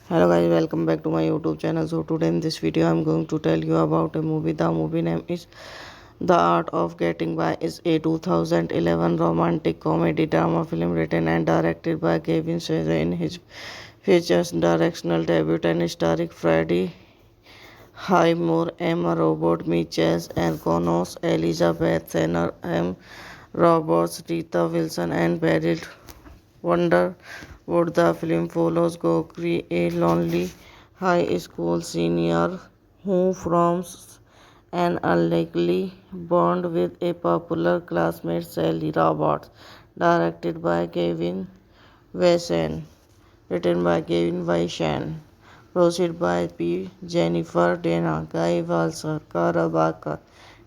Hello guys, welcome back to my YouTube channel. So today in this video I'm going to tell you about a movie. The movie name is The Art of Getting By. Is a 2011 romantic comedy drama film written and directed by Kevin Spacey. In his features directional debut and starring Freddie Highmore, Emma Robert, Mitchell and Connors, Elizabeth Tanner, M. Roberts, Rita Wilson and Beryl Wonderwood. The film follows Gregory, a lonely high school senior who forms an unlikely bond with a popular classmate, Sally Roberts. Directed by Kevin Wesson. Written by Kevin Wesson. Produced by P. Jennifer Dana, Guy Walser, Cara Baker,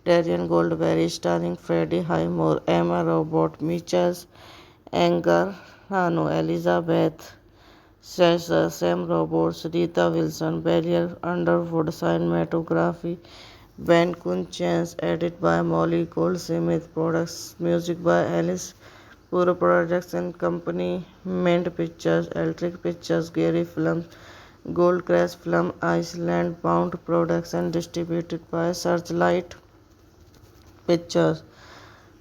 Darian Goldberry, starring Freddie Highmore, Emma Robert, Mitchell Anger, Hanu, Elizabeth Sasser, Sam Roberts, Rita Wilson, Beryl Underwood. Cinematography Ben Kun Chance, edit by Molly Goldsmith, products music by Alice Puro Production Company, Mint Pictures, Electric Pictures, Gary Films, Goldcrest Film, Iceland Bound Production, distributed by Searchlight Pictures.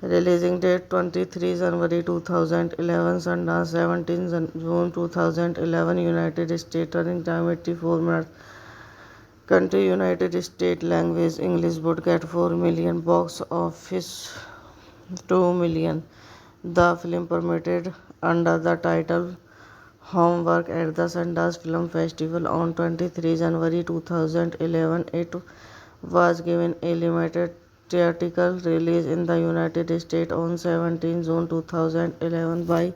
Releasing date 23 January 2011, Sundance 17 June 2011, United States. Running time 84 minutes. Country United States language English would get 4 million, box office 2 million. The film premiered under the title Homework at the Sundance Film Festival on 23 January 2011. It was given a limited theatrical release in the United States on 17 June 2011 by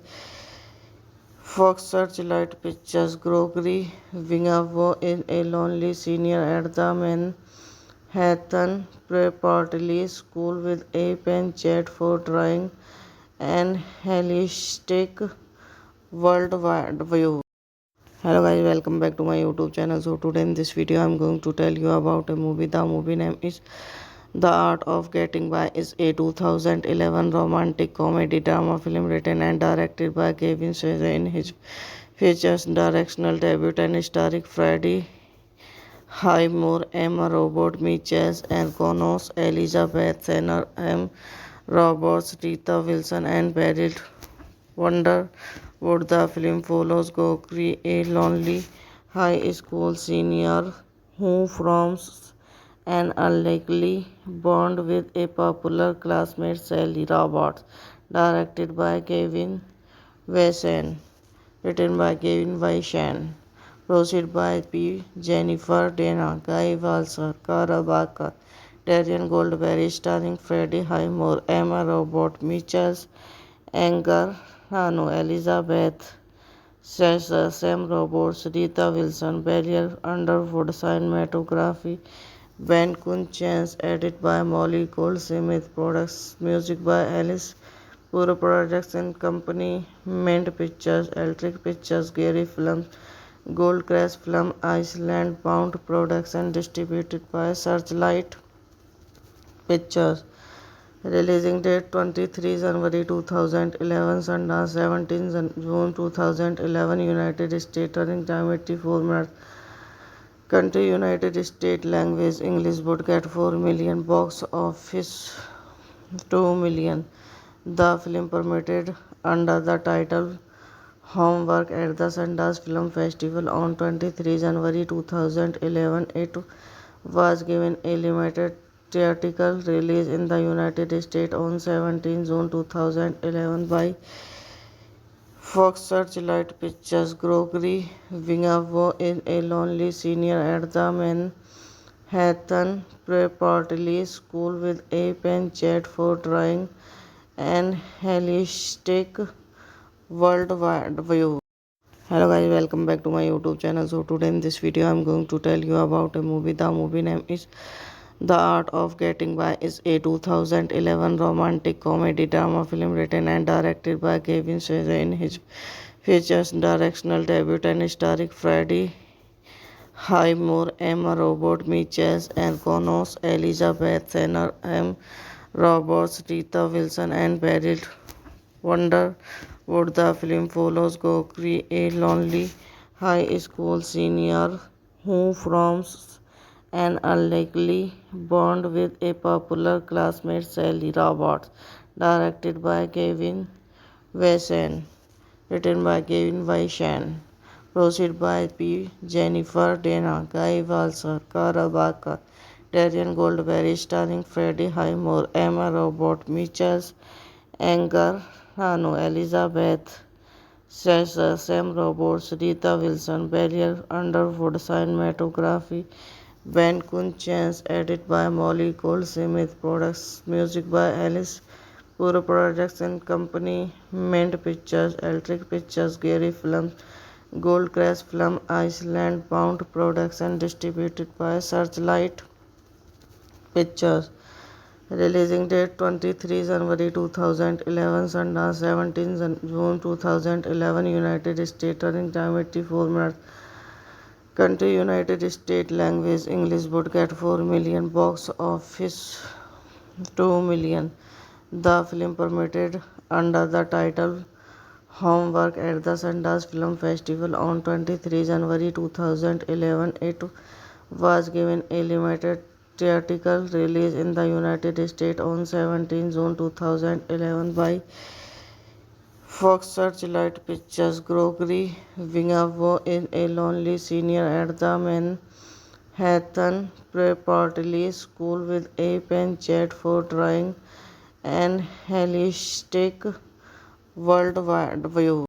Fox Searchlight Pictures. Gregory Wingavo is a lonely senior at the Manhattan Preparatory School with a penchant for drawing and holistic worldwide view. Hello guys, welcome back to my YouTube channel. So today in this video I'm going to tell you about a movie. The movie name is The Art of Getting By. Is a 2011 romantic comedy drama film written and directed by Kevin Spacey. In his features directional debut and starring Freddie Highmore, Emma Robert, Mitchell and Connors, Elizabeth Tanner, M. Roberts, Rita Wilson and Beryl Wonderwood. The film follows Gregory, a lonely high school senior who forms an unlikely bond with a popular classmate Sally Roberts. Directed by Kevin Wesson, written by Kevin Wesson, produced by P. Jennifer Dana, Guy Walser, Cara Baker, Darian Goldberry, starring Freddie Highmore, Emma Robert, Mitchell Anger, Rano, Elizabeth Sasser, Sam Roberts, Rita Wilson, Beryl Underwood. Cinematography Ben Kun Chance, edited by Molly Goldsmith, products music by Alice Puro, Production Company Mint Pictures, Electric Pictures, Gary Films, Goldcrest Film, Iceland Bound Production, distributed by Searchlight Pictures. Releasing date 23 January 2011, Sundance 17 June 2011, United States. Running time 84 minutes. Country United States language English would get 4 million, box office 2 million. The film premiered under the title Homework at the Sundance Film Festival on 23 January 2011. It was given a limited theatrical release in the United States on 17 June 2011 by Fox Searchlight Pictures. Gregory Wingavo is a lonely senior at the Manhattan Preparatory School with a penchant for drawing and holistic worldwide view. Hello guys, welcome back to my YouTube channel. So today in this video I'm going to tell you about a movie. The movie name is The Art of Getting By. Is a 2011 romantic comedy drama film written and directed by Kevin Spacey. In his features directional debut and starring Freddie Highmore, Emma Robert, Mitchell and Connors, Elizabeth Tanner, M. Roberts, Rita Wilson and Beryl Wonderwood. The film follows Gregory, a lonely high school senior who forms an unlikely bond with a popular classmate Sally Roberts. Directed by Kevin Wesson, written by Kevin Wesson, produced by P. Jennifer Dana, Guy Walser, Cara Baker, Darian Goldberry, starring Freddie Highmore, Emma Robert, Mitchell Anger, Rano, Elizabeth Sasser, Sam Roberts, Rita Wilson, Beryl Underwood. Cinematography Ben Kun Chance, edited by Molly Goldsmith, products music by Alice Puro, Production Company Mint Pictures, Electric Pictures, Gary Films, Goldcrest Film, Iceland Bound Production, distributed by Searchlight Pictures. Releasing date 23 January 2011, Sundance 17 June 2011, United States. Running time 84 minutes. Country United States language English would get 4 million, box office 2 million. The film premiered under the title Homework at the Sundance Film Festival on 23 January 2011. It was given a limited theatrical release in the United States on 17 June 2011 by Fox Searchlight Pictures. Gregory Wingavo is a lonely senior at the Hatton Preparatory School with a Jet for drawing and holistic worldwide view.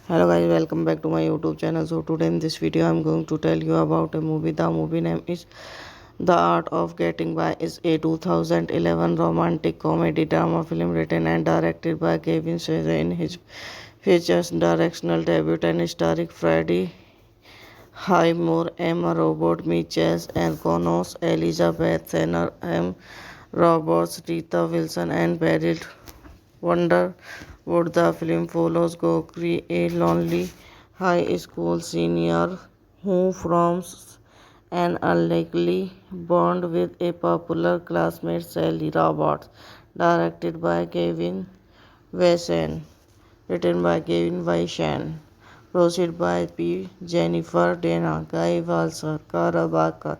Hello guys, welcome back to my YouTube channel. So today in this video I'm going to tell you about a movie. The movie name is The Art of Getting By. Is a 2011 romantic comedy drama film written and directed by Kevin Spacey in his features directional debut and starring Freddie Highmore, Emma Robert, Mitchell and Connors, Elizabeth Tanner, M. Roberts, Rita Wilson, and Beryl Wonderwood. The film follows Gokri, a lonely high school senior who forms an unlikely bond with a popular classmate, Sally Roberts. Directed by Kevin Wesson. Written by Kevin Weishan. Produced by P. Jennifer Dana, Guy Walser, Cara Baker,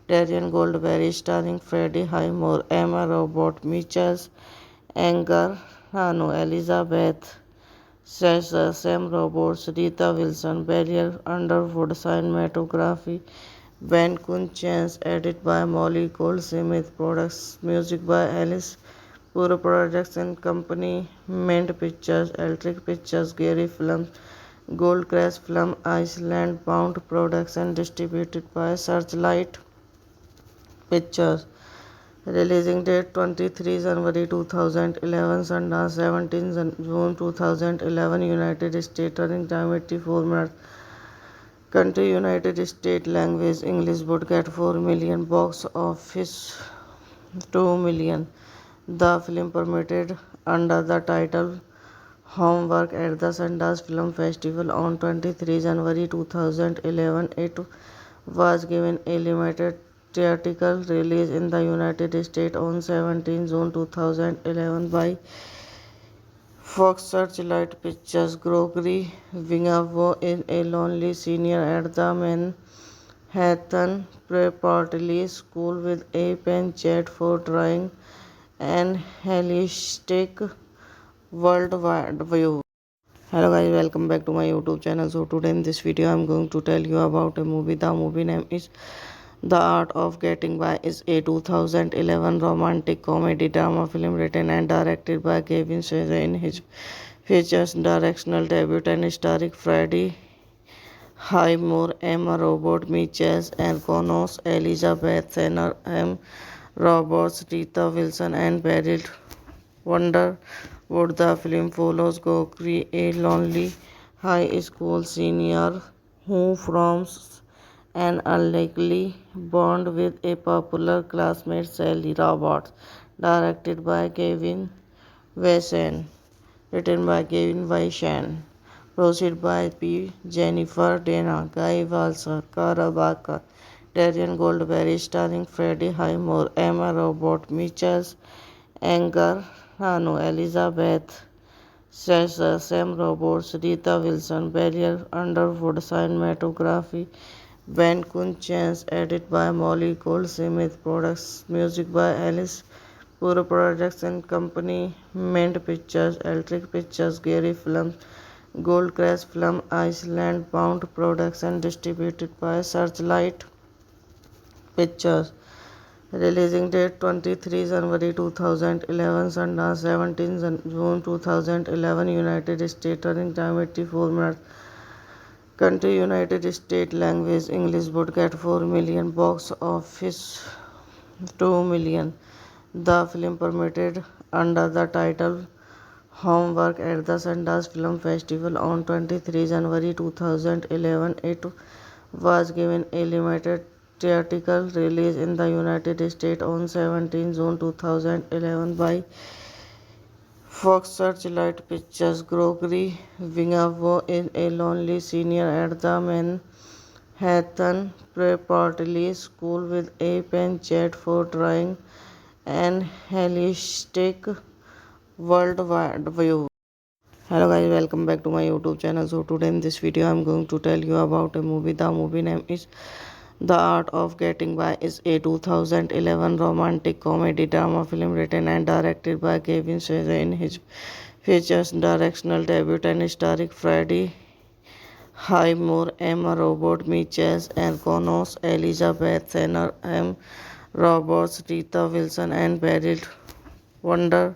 Darian Goldberry, starring Freddie Highmore, Emma Robert, Mitchell Anger, Rano, Elizabeth Sasser, Sam Roberts, Rita Wilson, Barrier Underwood, cinematography, Ben Kun Chance, edit by Molly Goldsmith, products, music by Alice Puro Production Company, Mint Pictures, Electric Pictures, Gary Films, Goldcrest Film, Iceland Bound Production, distributed by Searchlight Pictures. Releasing date 23 January 2011, Sundance 17 June 2011, United States. Running time 84 minutes. Country United States. Language English. Budget 4 million. Box office 2 million. The film premiered under the title Homework at the Sundance Film Festival on 23 January 2011. It was given a limited theatrical release in the United States on 17 June 2011 by Fox Searchlight Pictures. Gregory Vingavo is a lonely senior at the Manhattan Preparatory School with a penchant for drawing and holistic worldwide view. Hello guys, welcome back to my YouTube channel. So today in this video I'm going to tell you about a movie. The movie name is The Art of Getting By. Is a 2011 romantic comedy drama film written and directed by Kevin Spacey. In his features directional debut and starring Freddie Highmore, Emma Robert, Rita Wilson, Barry Wonderwood. The film follows Gokri, a lonely high school senior who forms an unlikely bond with a popular classmate, Sally Roberts. Directed by Kevin Weishan. Written by Kevin Weishan. Produced by P. Jennifer Dana, Guy Walser, Cara Baker, Darian Goldberry, starring Freddie Highmore, Emma Robert, Mitchell and Connors, Elizabeth Tanner, M. Roberts, Rita Wilson, and Beryl Wonderwood. The film follows Gokri, a lonely high school senior who forms an unlikely bond with a popular classmate, Sally Roberts. Directed by Kevin Wesson. Written by Kevin Weishan. Produced by P. Jennifer Dana, Guy Walser, Cara Baker, Darian Goldberry, starring Freddie Highmore, Emma Robert, Mitchell Anger, Rano, Elizabeth Sasser, Sam Roberts, Rita Wilson, Barrier Underwood, cinematography, Ben Kun Chance, edit by Molly Goldsmith, products, music by Alice Puro Production Company, Mint Pictures, Electric Pictures, Gary Films, Goldcrest Film, Iceland Bound Production, distributed by Searchlight Pictures. Releasing date 23 January 2011, Sundance 17 June 2011, United States. Running time 84 minutes. Country United States. Language English. Budget 4 million. Box office 2 million. The film premiered under the title Homework at the Sundance Film Festival on 23 January 2011. It was given a limited theatrical release in the United States on 17 June 2011 by Fox Searchlight Pictures. Gregory Vingavo is a lonely senior at the Manhattan Preparatory School with a penchant for drawing and holistic worldwide view. Hello guys, welcome back to my YouTube channel. So today in this video I'm going to tell you about a movie. The movie name is The Art of Getting By. Is a 2011 romantic comedy drama film written and directed by Kevin Spacey. In his features directional debut and starring Freddie Hi Moore, Emma Robert, Mitchell, and Connors, Elizabeth Senner, M. Roberts, Rita Wilson, and Beryl Wonder.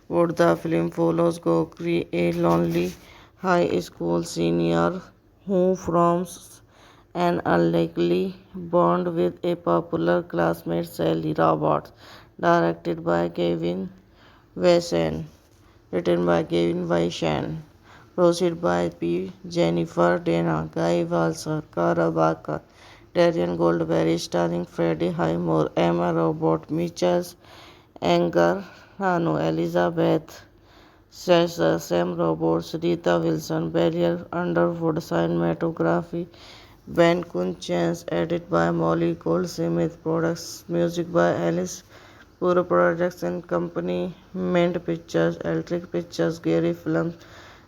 Would the film follows Gokri, a lonely high school senior who forms an unlikely bond with a popular classmate Sally Roberts, directed by Kevin Wesson, written by Kevin Weishan, produced by P. Jennifer Dana, Guy Walser, Cara Baker, Darian Goldberry, starring Freddie Highmore, Emma Robert, Mitchell Anger, Hanu, Elizabeth Sasser, Sam Roberts, Rita Wilson, Barrier Underwood, cinematography, Ben Kunchance, edit by Molly Goldsmith, products, music by Alice Puro Production Company, Mint Pictures, Electric Pictures, Gary Films,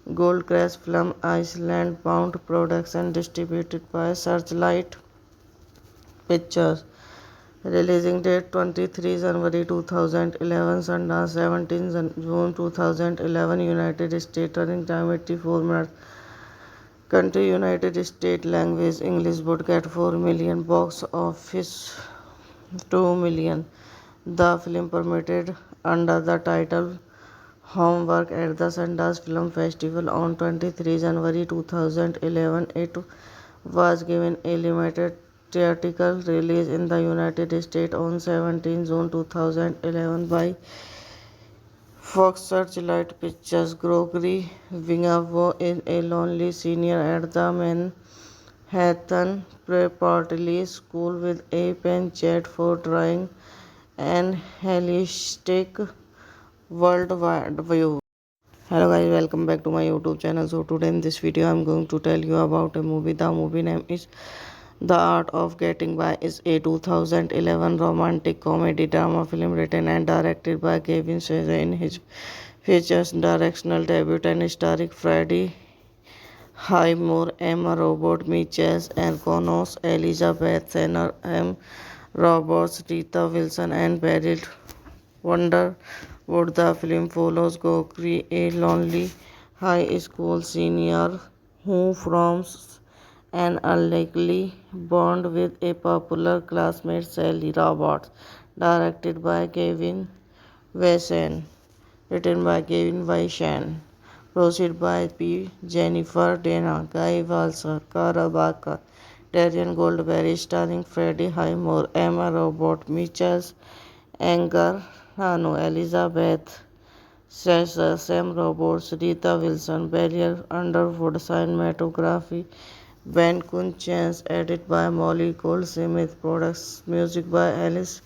Goldcrest Film, Iceland Bound Production, distributed by Searchlight Pictures. Releasing date 23 January 2011, Sundance 17 June 2011, United States. Running time 84 minutes. Country United States. Language English. Budget 4 million. Box office 2 million. The film premiered under the title Homework at the Sundance Film Festival on 23 January 2011. It was given a limited theatrical release in the United States on 17 June 2011 by Fox Searchlight Pictures. Gregory Wingavo is a lonely senior at the Manhattan Preparatory School with a penchant for drawing and holistic worldwide view. Hello guys, welcome back to my YouTube channel. So today in this video I'm going to tell you about a movie. The movie name is The Art of Getting By. Is a 2011 romantic comedy drama film written and directed by Kevin Spacey. In his features directional debut and starring Freddie Highmore, Emma Robert, Mitchell and Connors, Elizabeth Senner, M. Roberts, Rita Wilson, and Beryl Wonder. Would the film follows Gokri, a lonely high school senior who forms an unlikely bond with a popular classmate Sally Roberts, directed by Kevin Wesson, written by Kevin Weishan, produced by P. Jennifer Dana, Guy Walser, Cara Baker, Darian Goldberry, starring Freddie Highmore, Emma Robert, Mitchell Anger, Hanu, Elizabeth Sasser, Sam Roberts, Rita Wilson, Barrier Underwood, cinematography, Ben Kunchance, edit by Molly Goldsmith, products, music by Alice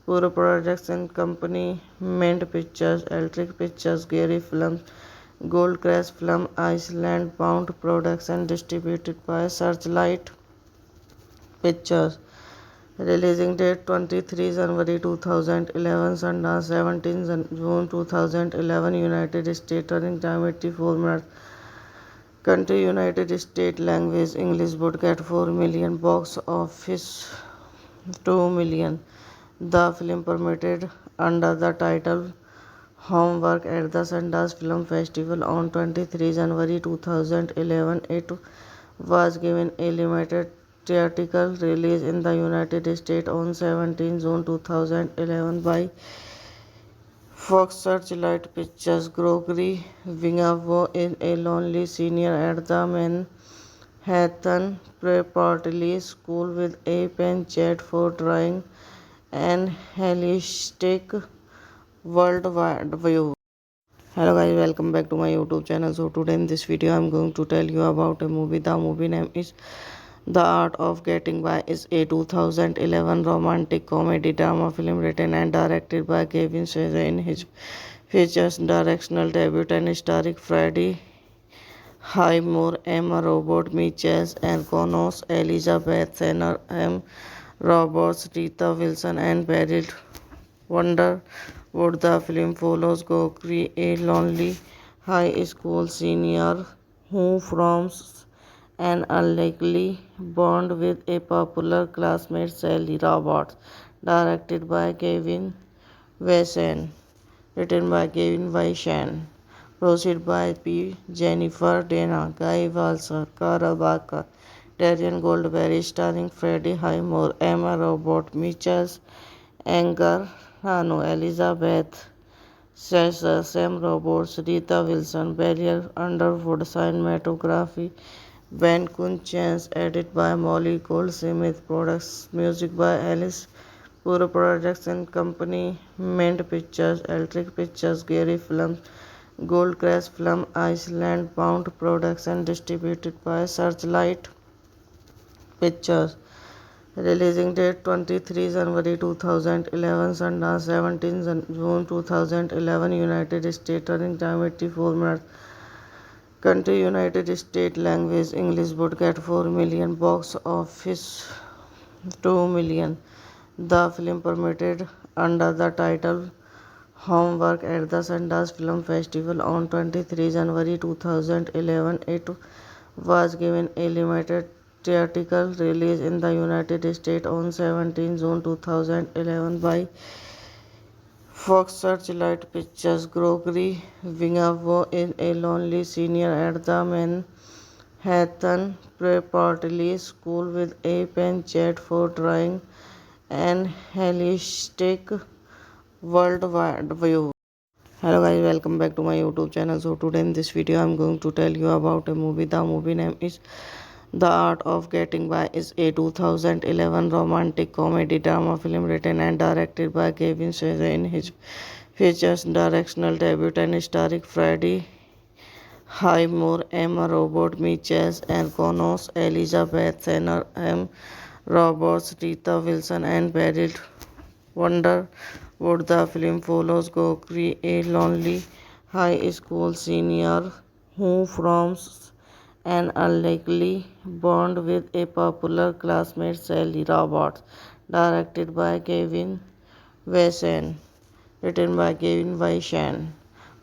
Puro Production Company, Mint Pictures, Electric Pictures, Gary Films, Goldcrest Film, Iceland Bound Production, distributed by Searchlight Pictures. Releasing date 23 January 2011, Sundance 17 June 2011, United States. Running time 84 minutes. Country United States. Language English. Budget 4 million. Box office 2 million. The film premiered under the title Homework at the Sundance Film Festival on 23 January 2011. It was given a limited theatrical release in the United States on 17 June 2011 by Fox Searchlight Pictures. Gregory Wingavo is a lonely senior at the Manhattan Preparatory School with a penchant for drawing and holistic worldwide view. Hello guys, welcome back to my YouTube channel. So today in this video I'm going to tell you about a movie. The movie name is The Art of Getting By. Is a 2011 romantic comedy drama film written and directed by Kevin Spacey. In his features directional debut and starring Freddie Highmore, Emma Robert, Mitchell and Connors, Elizabeth Senner, M. Roberts, Rita Wilson, and Beryl Wonder. Would the film follows Gokri, a lonely high school senior who forms an unlikely bond with a popular classmate Sally Roberts, directed by Kevin Wesson, written by Kevin Weishan, Proceed by P. Jennifer Dana, Guy Walser, Cara Baker, Darian Goldberry, starring Freddie Highmore, Emma Robert, Michels, Anger, Hano, Elizabeth Sasser, Sam Roberts, Rita Wilson, Barrier Underwood, cinematography, Ben Kun Chance, edit by Molly Goldsmith, products, music by Alice Puro Production Company, Mint Pictures, Electric Pictures, Gary Films, Goldcrest Film, Iceland Bound Production, distributed by Searchlight Pictures. Releasing date 23 January 2011, Sundance 17 June 2011, United States, running time 84 minutes. Country United States, language English, budget 4 million, box office 2 million. The film premiered under the title Homework at the Sundance Film Festival on 23 January 2011. It was given a limited theatrical release in the United States on 17 June 2011 by Fox Searchlight Pictures. Gregory Wingavo is a lonely senior at the Manhattan Preparatory School with a penchant for drawing and holistic worldwide view. Hello guys, welcome back to my YouTube channel. So today in this video I'm going to tell you about a movie. The movie name is The Art of Getting By. Is a 2011 romantic comedy drama film written and directed by Kevin Spacey. In his features directional debut and starring Freddie Highmore, Emma Robert, Michels, and Connors, Elizabeth Tanner, M. Roberts, Rita Wilson, and Beryl Wonderwood. The film follows Gregory, a lonely high school senior who forms an unlikely bond with a popular classmate, Sally Roberts. Directed by Kevin Wesson. Written by Kevin Wesson.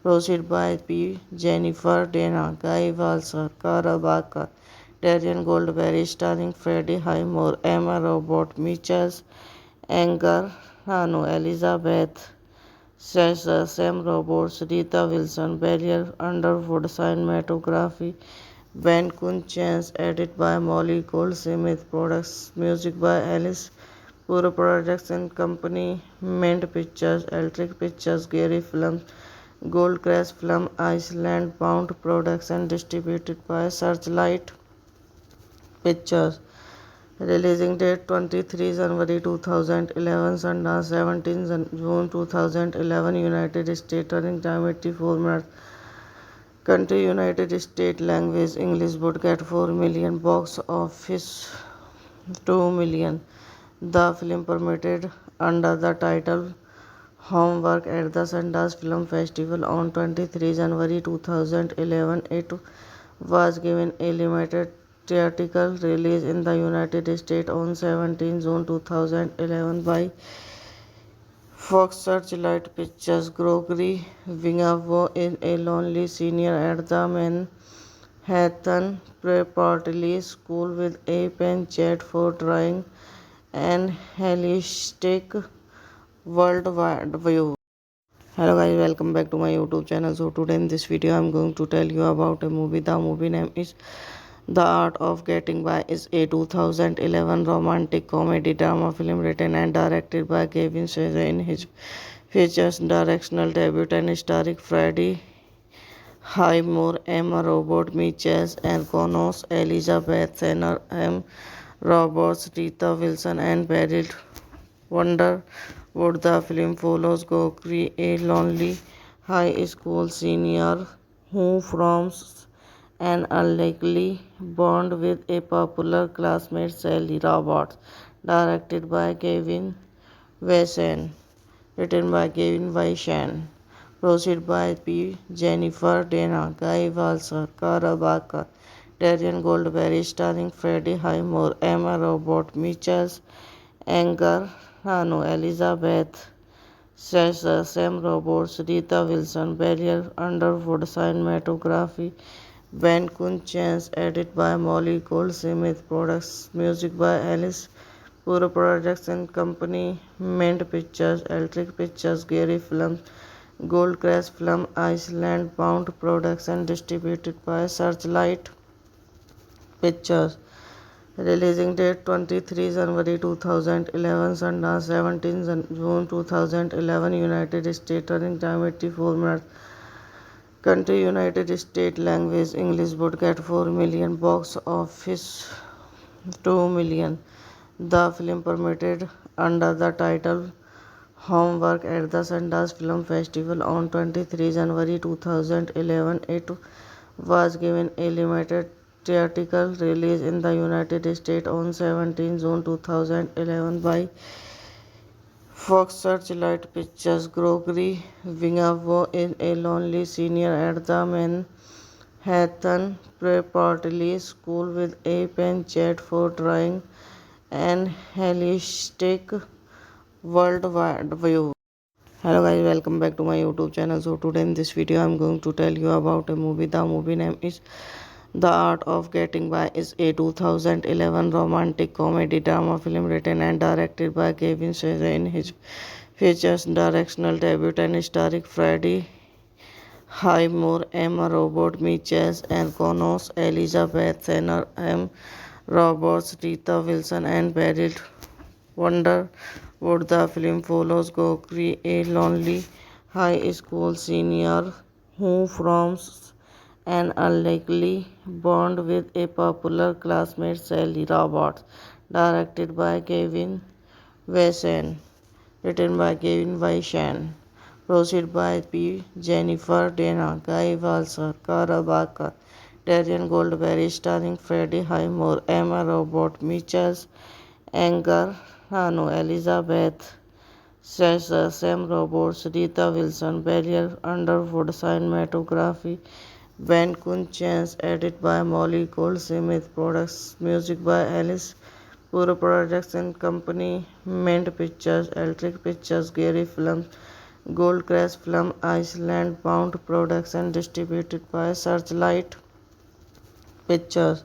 Proceed by P. Jennifer Dana, Guy Walser, Cara Baker, Darian Goldberry, starring Freddie Highmore, Emma Robert, Michels, Anger, Hano, Elizabeth Sasser, Sam Roberts, Rita Wilson, Barrier Underwood, cinematography, Ben Kun Chance, edit by Molly Goldsmith, products, music by Alice Puro Production Company, Mint Pictures, Electric Pictures, Gary Films, Goldcrest Film, Iceland Bound Production, distributed by Searchlight Pictures. Releasing date 23 January 2011, Sundance 17 June 2011, United States, running time 84 minutes. Country United States, language English, budget 4 million, box office 2 million. The film premiered under the title Homework at the Sundance Film Festival on 23 January 2011. It was given a limited theatrical release in the United States on 17 June 2011 by Fox Searchlight Pictures. Gregory Wingavo is a lonely senior at the Manhattan Preparatory School with a penchant for drawing and holistic worldwide view. Hello guys, welcome back to my YouTube channel. So today in this video I'm going to tell you about a movie. The movie name is The Art of Getting By. Is a 2011 romantic comedy drama film written and directed by Kevin Spacey. In his features directional debut and starring Freddie Highmore, Emma Robert, Michels, and Connors, Elizabeth Tanner, M. Roberts, Rita Wilson, and Beryl Wonderwood. The film follows Gregory, a lonely high school senior who forms an unlikely bond with a popular classmate, Sally Roberts. Directed by Kevin Wesson. Written by Kevin Wesson. Proceed by P. Jennifer Dana, Guy Walser, Cara Baker, Darian Goldberry, starring Freddie Highmore, Emma Robert, Michels, Anger, Hano, Elizabeth Sasser, Sam Roberts, Rita Wilson, Barrier Underwood, cinematography, Ben Kun Chance, edit by Molly Goldsmith, products, music by Alice Puro Production Company, Mint Pictures, Electric Pictures, Gary Films, Goldcrest Film, Iceland Bound Production, distributed by Searchlight Pictures. Releasing date 23 January 2011, Sundance 17 June 2011, United States. Running time 84 minutes. Country United States. Language English. Budget 4 million. Box office 2 million. The film premiered under the title Homework at the Sundance Film Festival on 23 January 2011. It was given a limited theatrical release in the United States on 17 June 2011 by Fox Searchlight Pictures. Gregory Vingavo is a lonely senior at the Manhattan Preparatory School with a penchant for drawing and holistic worldwide view. Hello guys, welcome back to my YouTube channel. So today in this video I'm going to tell you about a movie. The movie name is The Art of Getting By. Is a 2011 romantic comedy drama film written and directed by Kevin Spacey. In his features directional debut and starring Freddie Highmore, Emma Robert, Mitchell and Connors, Elizabeth Tanner, M. Roberts, Rita Wilson and Beryl Wonderwood. The film follows Gregory, a lonely high school senior who forms an unlikely bond with a popular classmate Sally Roberts. Directed by Kevin Wesson. Written by Kevin Wesson. Produced by P. Jennifer Dana, Guy Walser, Cara Baker, Darren Goldberry, starring Freddie Highmore, Emma Robert, Mitchell Anger, Rano, Elizabeth Sasser, Sam Roberts, Rita Wilson, Barrier Underwood. Cinematography Ben Kunchens. Edited by Molly Goldsmith. Products music by Alice Puro Production Company, Mint Pictures, Electric Pictures, Gary Films, Goldcrest Film, Iceland Bound Production, distributed by Searchlight Pictures.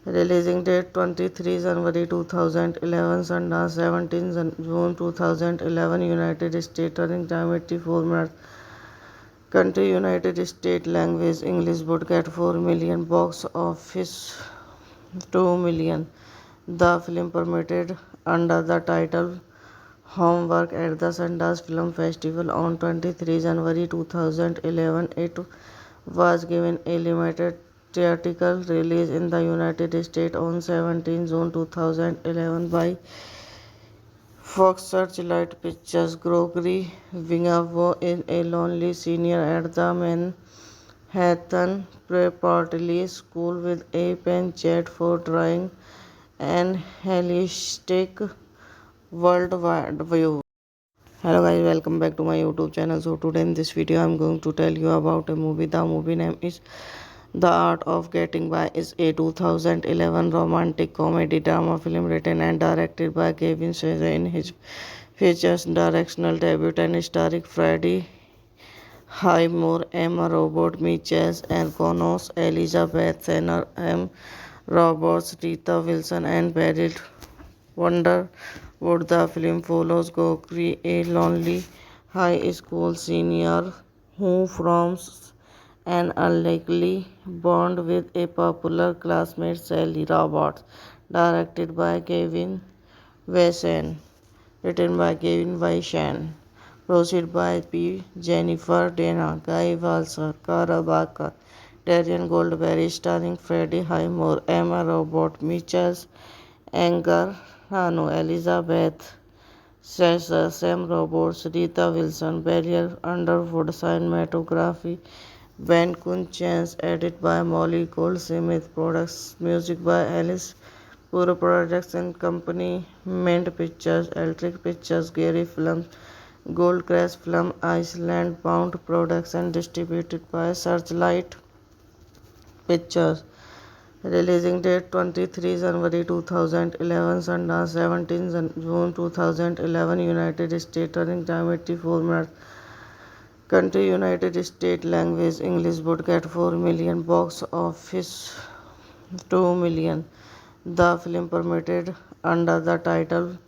Releasing date 23 January 2011, Sundance 17 June 2011, United States. Running time 84 minutes. Country United States. Language English. Budget 4 million. Box office 2 million. The film premiered under the title Homework at the Sundance Film Festival on 23 January 2011. It was given a limited theatrical release in the United States on 17 June 2011 by Fox Searchlight Pictures. Gregory Vingavo is a lonely senior at the Manhattan Preparatory School with a penchant for drawing and holistic worldwide view. Hello guys, welcome back to my YouTube channel. So today in this video I'm going to tell you about a movie. The movie name is The Art of Getting By. Is a 2011 romantic comedy drama film written and directed by Kevin Spacey. In his features directional debut and starring Freddie Highmore, Emma Robert, Mitchell and Connors, Elizabeth Tanner, M. Roberts, Rita Wilson and Beryl Wonderwood. The film follows Gregory, a lonely high school senior who forms an unlikely bond with a popular classmate Sally Roberts. Directed by Kevin Wesson. Written by Kevin Wesson. Produced by P. Jennifer Dana, Guy Walser, Cara Baker, Darren Goldberry, starring Freddie Highmore, Emma Robert, Mitchell Anger, Rano, Elizabeth Sasser, Sam Roberts, Rita Wilson, Barrier Underwood. Cinematography Ben Kunchens. Edited by Molly Goldsmith. Products music by Alice Puro Production Company, Mint Pictures, Electric Pictures, Gary Films, Goldcrest Film, Iceland Bound Production, distributed by Searchlight Pictures. Releasing date 23 January 2011, Sundance 17 June 2011, United States. Running time 84 minutes. Country United States. Language English. Budget 4 million. Box office 2 million. The film premiered under the title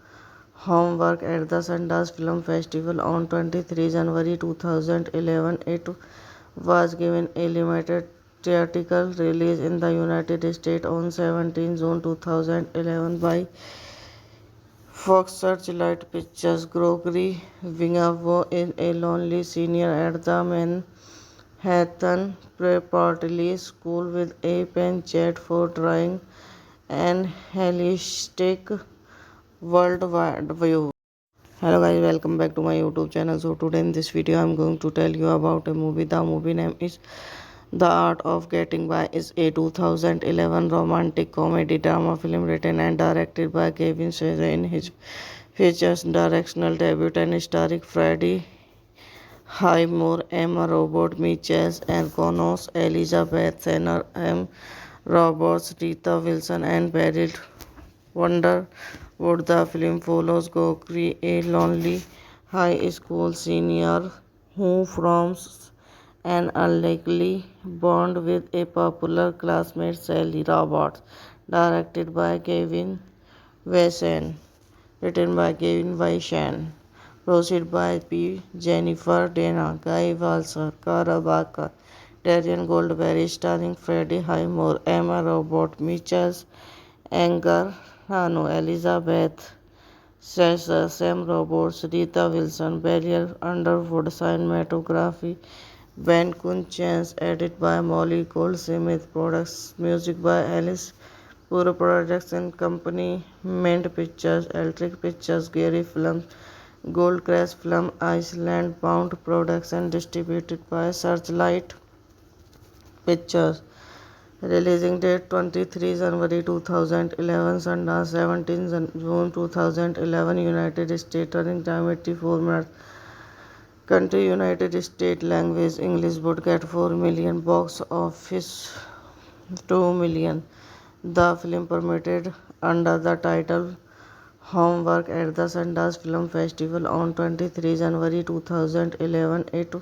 Homework at the Sundance Film Festival on 23 January 2011. It was given a limited theatrical release in the United States on 17 June 2011 by Fox Searchlight Pictures. Gregory Wingavo is a lonely senior at the Manhattan Preparatory School with a penchant for drawing and holistic worldwide view. Hello guys, welcome back to my YouTube channel. So today in this video I'm going to tell you about a movie. The movie name is The Art of Getting By. Is a 2011 romantic comedy drama film written and directed by Kevin Spacey. In his features directional debut and starring Freddie Highmore, Emma Robert, Mitchell and Connors, Elizabeth Tanner, M. Roberts, Rita Wilson and Beryl Wonderwood. The film follows Gregory, a lonely high school senior who forms an unlikely bond with a popular classmate Sally Roberts. Directed by Kevin Wesson. Written by Kevin Wesson. Produced by P. Jennifer Dana, Guy Walser, Cara Baker, Darian Goldberry, starring Freddie Highmore, Emma Robert, Mitchell Anger, Hano, Elizabeth Sasser, Sam Roberts, Rita Wilson, Beryl Underwood. Cinematography Ben Kun Chance. Edit by Molly Goldsmith. Products music by Alice Puro Production Company. Mint Pictures, Electric Pictures, Gary Films, Goldcrest Film, Iceland Bound Production. Distributed by Searchlight Pictures. Releasing date 23 January 2011. Sundance 17 June 2011. United States. Running time 84 minutes. Country United States. Language English. Budget 4 million. Box office 2 million. The film premiered under the title Homework at the Sundance Film Festival on 23 January 2011. It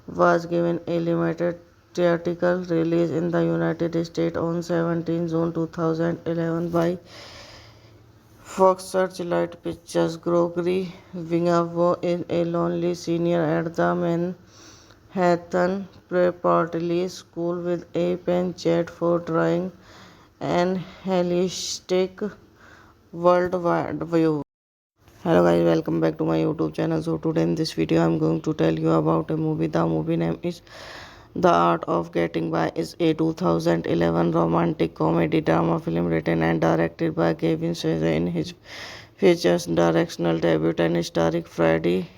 was given a limited theatrical release in the United States on 17 June 2011 by Fox Searchlight Pictures. Gregory Wingavo is a lonely senior at the Manhattan Preparatory School with a penchant for drawing and holistic worldwide view. Hello guys, welcome back to my YouTube channel. So today in this video I'm going to tell you about a movie. The movie name is The Art of Getting By. Is a 2011 romantic comedy drama film written and directed by Kevin Spacey. In his features directional debut and starring Freddie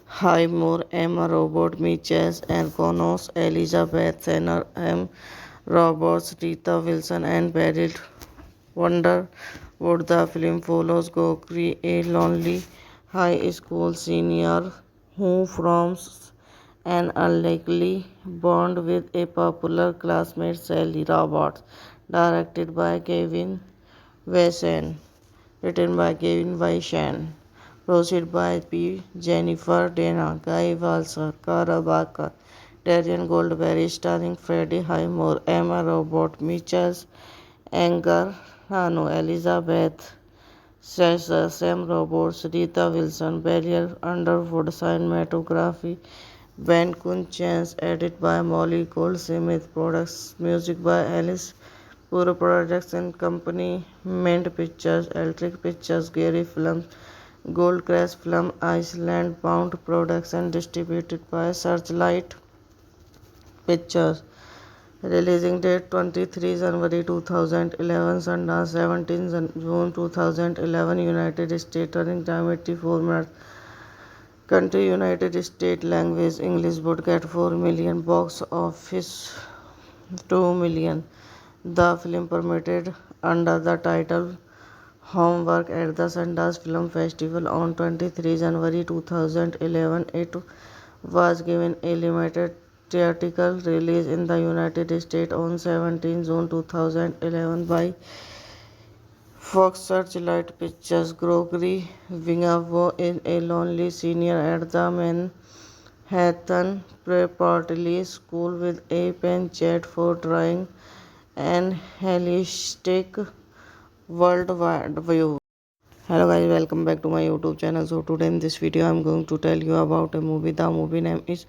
Highmore, Emma Robert, Mitchell and Connors, Elizabeth Tanner, M. Roberts, Rita Wilson and Beryl Wonderwood. The film follows Gregory, a lonely high school senior who forms an unlikely bond with a popular classmate Sally Roberts. Directed by Kevin Wesson. Written by Kevin Wesson. Produced by P. Jennifer Dana, Guy Walser, Cara Baker, Darian Goldberry, starring Freddie Highmore, Emma Robert, Mitchell Anger, Hano, Elizabeth Sasser, Sam Roberts, Rita Wilson, Beryl Underwood. Cinematography Ben Kun Chance. Edit by Molly Goldsmith. Products music by Alice Puro Production Company. Mint Pictures, Electric Pictures, Gary Films, Goldcrest Film, Iceland Bound Production. Distributed by Searchlight Pictures. Releasing date 23 January 2011. Sundance 17 June 2011. United States. Running time 84 minutes. Country United States. Language English. Budget 4 million. Box office 2 million. The film premiered under the title Homework at the Sundance Film Festival on 23 January 2011. It was given a limited theatrical release in the United States on 17 June 2011 by Fox Searchlight Pictures. Gregory Wingavo is a lonely senior at the Manhattan Preparatory School with a penchant for drawing and holistic worldwide view. Hello guys, welcome back to my YouTube channel. So today in this video I'm going to tell you about a movie. The movie name is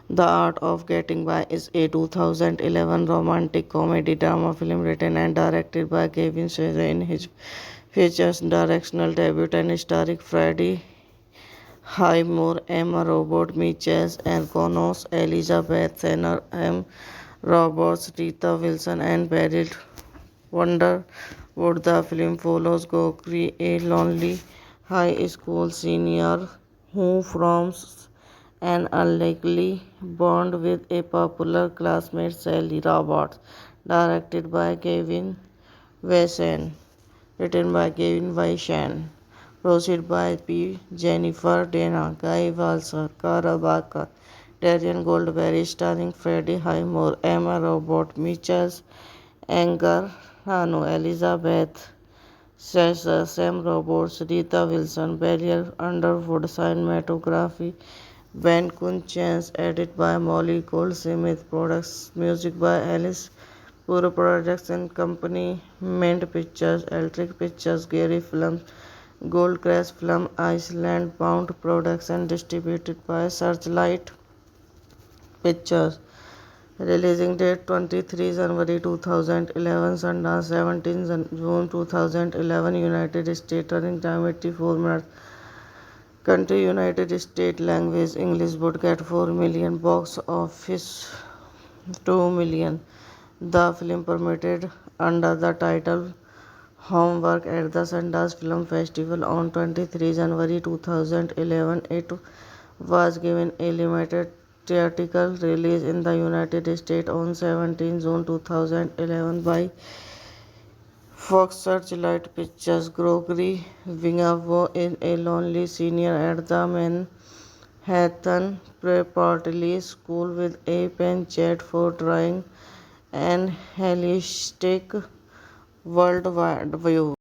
The Art of Getting By. Is a 2011 romantic comedy drama film written and directed by Kevin Spacey in his features directional debut and starring Freddie Highmore, Emma Robert Mitchell, and Connors, Elizabeth Tanner, M. Roberts, Rita Wilson, and Beryl Wonderwood. The film follows Gokri, a lonely high school senior who forms an unlikely bond with a popular classmate Sally Roberts. Directed by Kevin Wesson. Written by Kevin Wyshan. Produced by P. Jennifer Dana, Guy Walser, Cara Baker, Darian Goldberry, starring Freddie Highmore, Emma Robert Mitchell, Anger Hanu, Elizabeth Sasser, Sam Roberts, Rita Wilson, Beryl Underwood, cinematography, Ben Kunchens, edit by Molly Goldsmith, products, music by Alice Puro Production Company, Mint Pictures, Electric Pictures, Gary Films, Goldcrest Film, Iceland Bound Production, distributed by Searchlight Pictures. Releasing date 23 January 2011, Sundance 17 June 2011, United States, running time 84 minutes. Country United States, language English, budget 4 million, box office 2 million. The film premiered under the title Homework at the Sundance Film Festival on 23 January 2011. It was given a limited theatrical release in the United States on 17 June 2011 by Fox Searchlight Pictures. Gregory Wingavo is a lonely senior at the Manhattan Preparatory School with a penchant for drawing and holistic worldwide view.